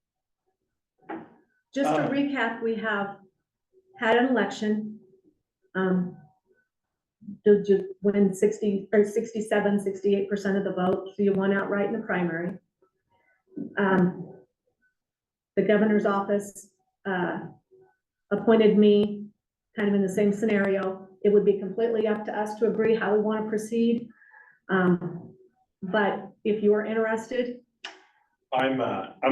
just to recap, we have had an election. Did you win 60 or 67, 68% of the vote? So you won outright in the primary. The governor's office appointed me kind of in the same scenario. It would be completely up to us to agree how we want to proceed. But if you are interested, I'm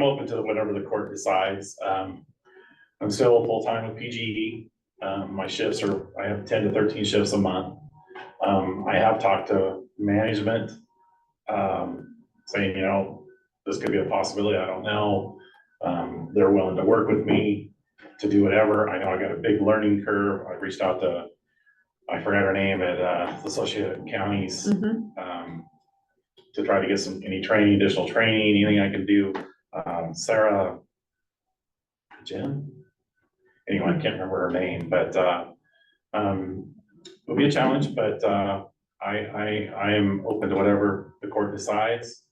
open to whatever the court decides. I'm still full-time with PGE. My shifts are, I have 10 to 13 shifts a month. I have talked to management, saying, you know, this could be a possibility. I don't know. They're willing to work with me to do whatever. I know I got a big learning curve. I reached out to, I forgot her name at Associated Counties, to try to get any training, additional training, anything I can do. Sarah, Jim? Anyway, I can't remember her name, but it'll be a challenge, but I am open to whatever the court decides.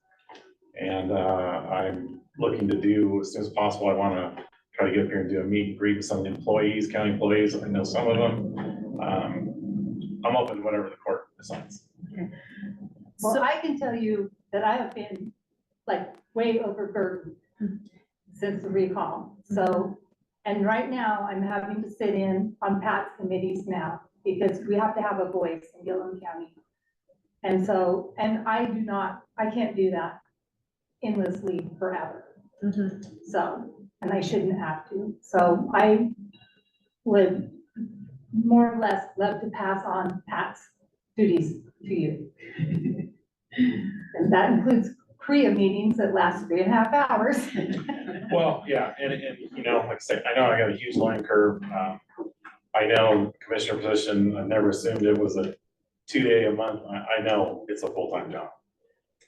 And I'm looking to do as soon as possible. I want to try to get up here and do a meet and greet with some of the employees, county employees. I know some of them. I'm open to whatever the court decides. okay. Well, I can tell you that I have been like way overburdened since the recall. So, and right now I'm having to sit in on Pat's committees now because we have to have a voice in Gilliam County. And so, and I can't do that endlessly forever. So, and I shouldn't have to. So I would more or less love to pass on Pat's duties to you. And that includes CREA meetings that last 3.5 hours. Well, yeah, and you know, like I say, I know I got a huge learning curve. I know commissioner position, I never assumed it was a 2-day a month. I know it's a full-time job.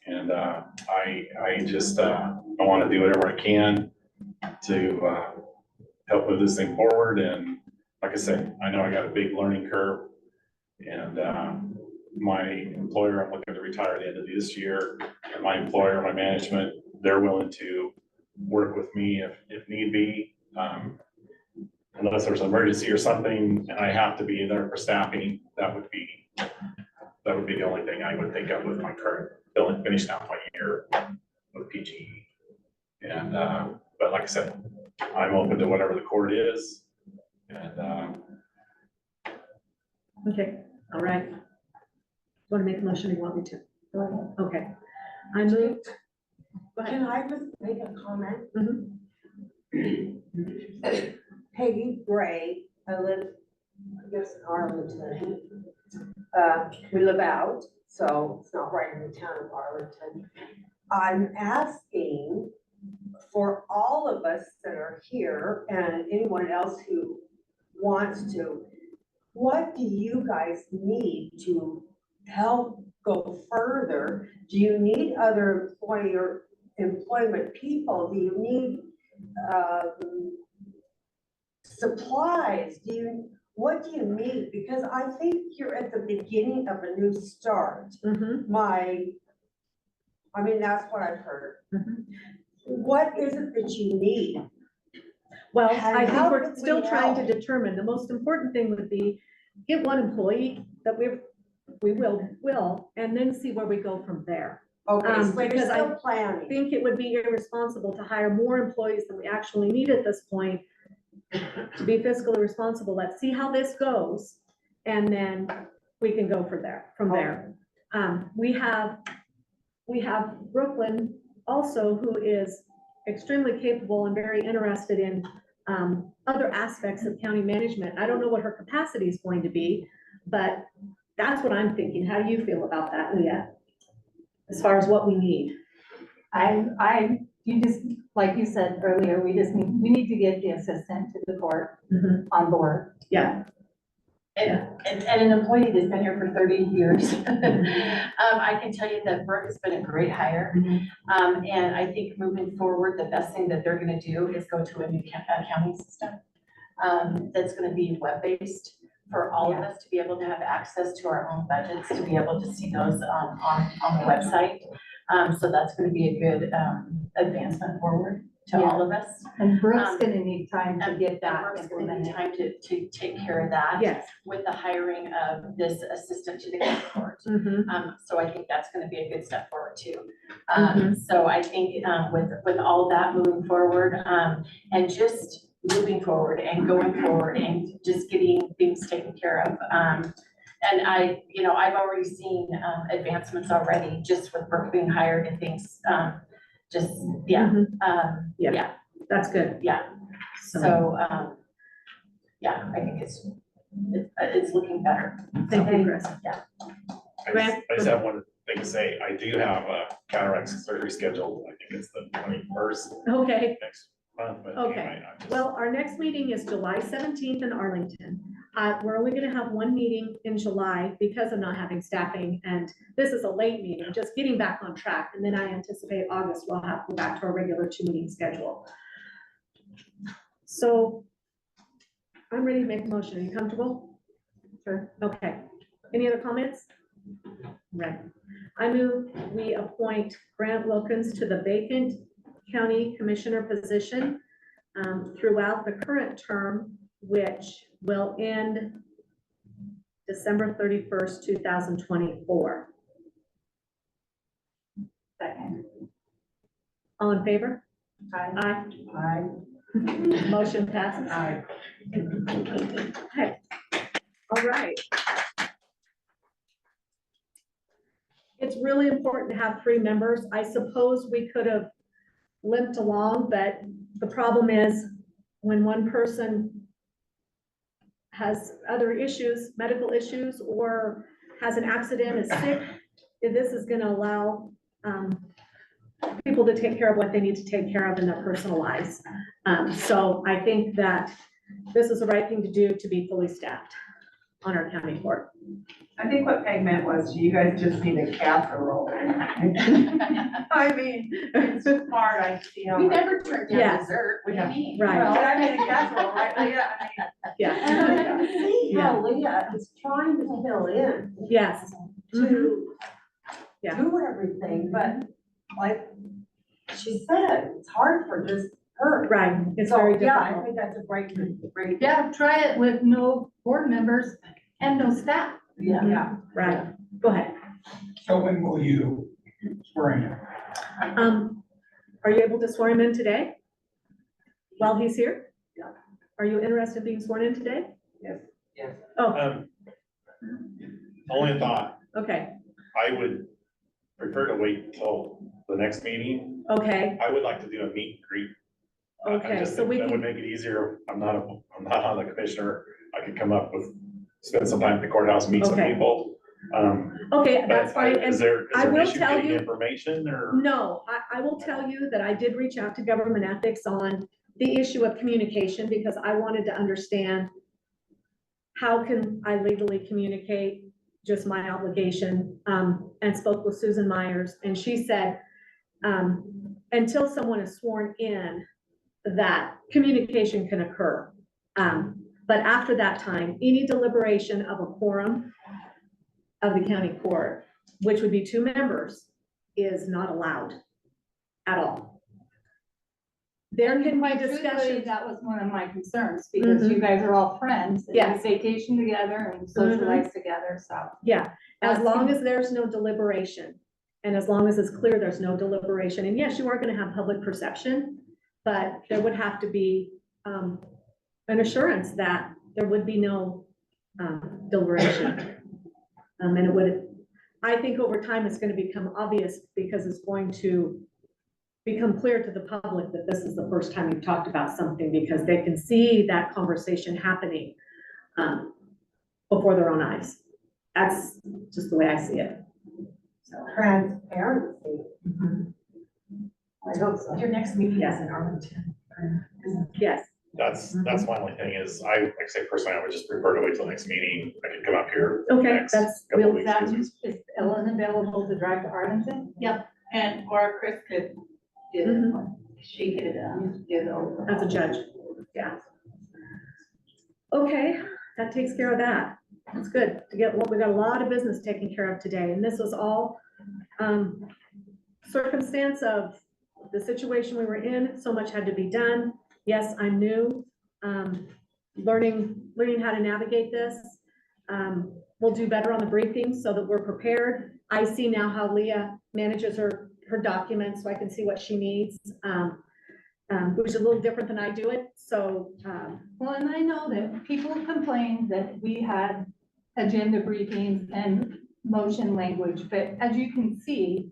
And I just, I want to do whatever I can to help move this thing forward. And like I said, I know I got a big learning curve. And my employer, I'm looking to retire at the end of this year. And my employer, my management, they're willing to work with me if need be. Unless there's an emergency or something and I have to be there for staffing, that would be the only thing I would think of with my current billing, finishing out my year with PGE. And, but like I said, I'm open to whatever the court is. And, Okay, all right. Want to make a motion, or you want me to? Okay. I move. Can I just make a comment? Peggy Gray, I live, I guess, in Arlington. We live out, so it's not right in the town of Arlington. I'm asking for all of us that are here and anyone else who wants to, what do you guys need to help go further? Do you need other employment people? Do you need supplies? What do you need? Because I think you're at the beginning of a new start. I mean, that's what I've heard. What is it that you need? Well, I think we're still trying to determine. The most important thing would be get one employee that we will, and then see where we go from there. Okay, so you're because still I planning. think it would be irresponsible to hire more employees than we actually need at this point to be fiscally responsible. Let's see how this goes, and then we can go from there. We have Brooklyn also, who is extremely capable and very interested in other aspects of county management. I don't know what her capacity is going to be, But that's what I'm thinking. How do you feel about that, Leah? As far as what we need? You just, like you said earlier, we need to get the assistant to the court on board. Yeah. And an employee that's been here for 30 years. I can tell you that Brooke has been a great hire. And I think moving forward, the best thing that they're gonna do is go to a new accounting system. That's gonna be web-based for all of us to be able to have access to our own budgets, to be able to see those on the website. So that's gonna be a good advancement forward to all of us. And Brooke's gonna need time to get that Brooke's gonna need implemented. time to take care of that. Yes. With the hiring of this assistant to the county court. So I think that's gonna be a good step forward too. So I think, with all that moving forward, and just moving forward and going forward and just getting things taken care of. And I've already seen, advancements already just with Brooke being hired and things, Yeah, that's good. Yeah. So, yeah, I think it's looking better. Thank you, Chris. Yeah. I just have one thing to say. I do have a cataract surgery scheduled. I think it's the 21st Okay. next month, but Okay. anyway, I just- Well, our next meeting is July 17th in Arlington. We're only gonna have one meeting in July because of not having staffing, and this is a late meeting, just getting back on track. And then I anticipate August we'll have to go back to our regular 2-meeting schedule. So I'm ready to make a motion. Are you comfortable? Sure. Okay. Any other comments? Right. I move we appoint Grant Wilkins to the vacant county commissioner position throughout the current term, which will end December 31st, 2024. Second. All in favor? Aye. Aye. Motion passes. Aye. Okay. All right. It's really important to have 3 members. I suppose we could have limped along, but the problem is when one person has other issues, medical issues, or has an accident, is sick, this is gonna allow people to take care of what they need to take care of in their personal lives. So I think that this is the right thing to do to be fully staffed on our county court. I think what Peg meant was you guys just need a casserole. I mean, it's hard, I see how. We never turned down Yeah. dessert. What do you mean? Right. Well, I mean, a casserole, right? Yeah, I mean. Yeah. And I can see how Leah is trying to fill in Yes. to Yeah. do everything, but like she said, it's hard for just her. Right. It's So, very yeah, I difficult. think that's a great. Yeah, try it with no board members and no staff. Yeah. Right. Go ahead. So when will you swear in? Are you able to swear him in today? While he's here? Yeah. Are you interested in being sworn in today? Yes. Oh, Only a thought, okay, I would prefer to wait until the next meeting. okay, I would like to do a meet and greet. I okay, just so think we that would can, make it easier. I'm not on the commissioner. I could come up with, spend some time at the courthouse, meet some Okay. people. okay, that's But fine. is And there I an will issue tell getting you- information or? no, I will tell you that I did reach out to government ethics on the issue of communication because I wanted to understand how can I legally communicate just my obligation, and spoke with Susan Myers, and she said, until someone is sworn in, that communication can occur. But after that time, any deliberation of a quorum of the county court, which would be 2 members, is not allowed at all. There can be Quite truthfully, discussions. that was one of my concerns, because you guys are all friends, and Yes. you vacation together and socialize together, so. Yeah, as That's- long as there's no deliberation, and as long as it's clear there's no deliberation, and yes, you are gonna have public perception, but there would have to be, an assurance that there would be no, deliberation. And it would, I think over time, it's gonna become obvious because it's going to become clear to the public that this is the first time you've talked about something, because they can see that conversation happening. before their own eyes. That's just the way I see it. So, Transparency. I hope so. Your next meeting is in Arlington. yes, That's my only thing is, like I say personally, I would just prefer to wait till next meeting. I can come up here. Okay, next that's- couple of we'll- weeks, 'cause it's- Is Ellen available to drive to Arlington? Yep, and or Chris could do Mhm. it. She could do the. as a judge, yeah. Okay, that takes care of that. That's good to get, well, we got a lot of business taken care of today, and this was all circumstance of the situation we were in, so much had to be done. Yes, I'm new, learning how to navigate this. We'll do better on the briefing so that we're prepared. I see now how Leah manages her documents, so I can see what she needs, which is a little different than I do it, so, Well, and I know that people complained that we had agenda briefings and motion language, but as you can see,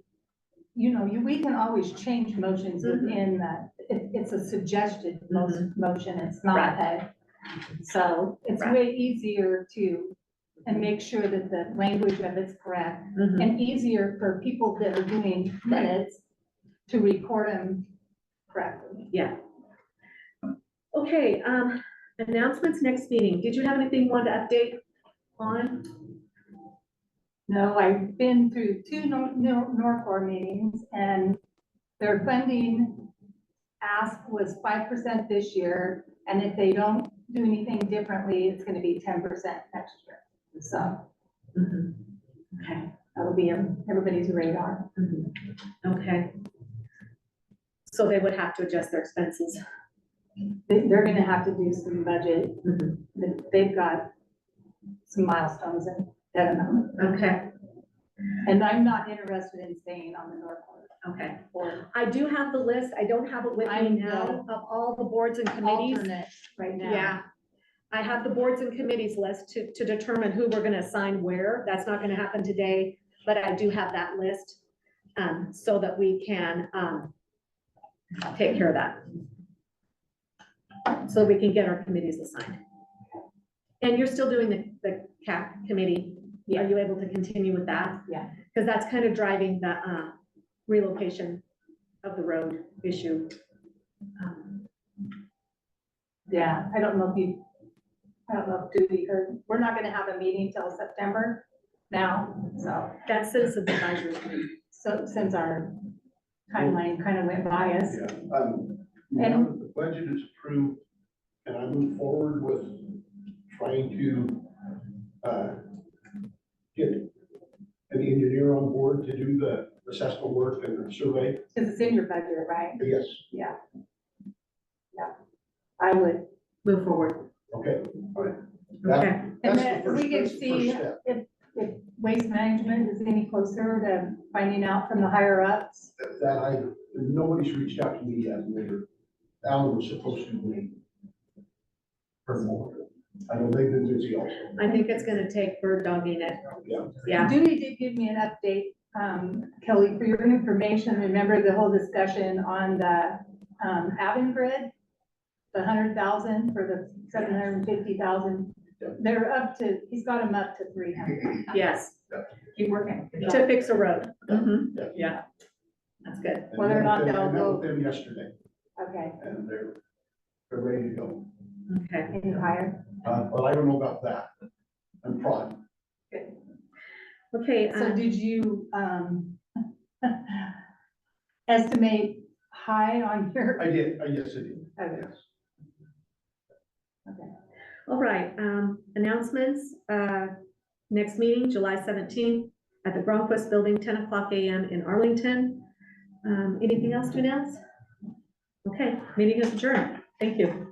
you know, we can always change motions within that. It's a suggested motion, it's not a, so it's Right. way easier to, and make sure that the language of it's correct, and easier for people that are doing minutes to record them correctly. yeah. Okay, announcements next meeting. Did you have anything you wanted to update on? No, I've been through two Norcor meetings, and their funding ask was 5% this year, and if they don't do anything differently, it's gonna be 10% next year. So Okay. that'll be on everybody's radar. Okay. So they would have to adjust their expenses. They're gonna have to do some budget. They've got some milestones in that amount. Okay, And I'm not interested in staying on the Norcor okay. board. I do have the list. I don't have it with me I'm now of all the boards and committees. Alternate right now. Yeah. I have the boards and committees list to determine who we're gonna assign where. That's not gonna happen today, but I do have that list, so that we can, take care of that. So we can get our committees assigned. And you're still doing the CAP committee? Are you able to continue with that? Yeah. Because that's kind of driving the, relocation of the road issue. Yeah, I don't know if Judy heard, we're not gonna have a meeting till September now, so. That's citizen advisory committee. So since our timeline kind of went by us. Yeah, now that the budget is approved, can I move forward with trying to, get an engineer on board to do the assessment work and the survey? Because it's in your budget, right? Yes, Yeah. Yeah, I would. Move forward. okay, all right. Okay. And That's the then first- we can that's the see first step. if waste management is any closer to finding out from the higher ups. That nobody's reached out to me yet, and Alan was supposed to be. For more. I know they've been busy also. I think it's gonna take bird dogging it. Yeah. Yeah. Judy did give me an update, Kelly, for your information. Remember the whole discussion on the, Avangrid? The 100,000 for the 750,000. They're up to, he's got them up to 300. Yes, Keep working. to fix a road. Yeah. Yeah, that's good. And Whether or not I they'll met go- with them yesterday, Okay, and they're ready to go. Okay. any higher? But I don't know about that. I'm proud. Okay, So did you, estimate high on your? I did, yes, I did. Okay. Yes. Okay. all right, announcements, next meeting, July 17th at the Gronquist Building, 10 o'clock a.m. in Arlington. Anything else to announce? Okay, meeting is adjourned. Thank you.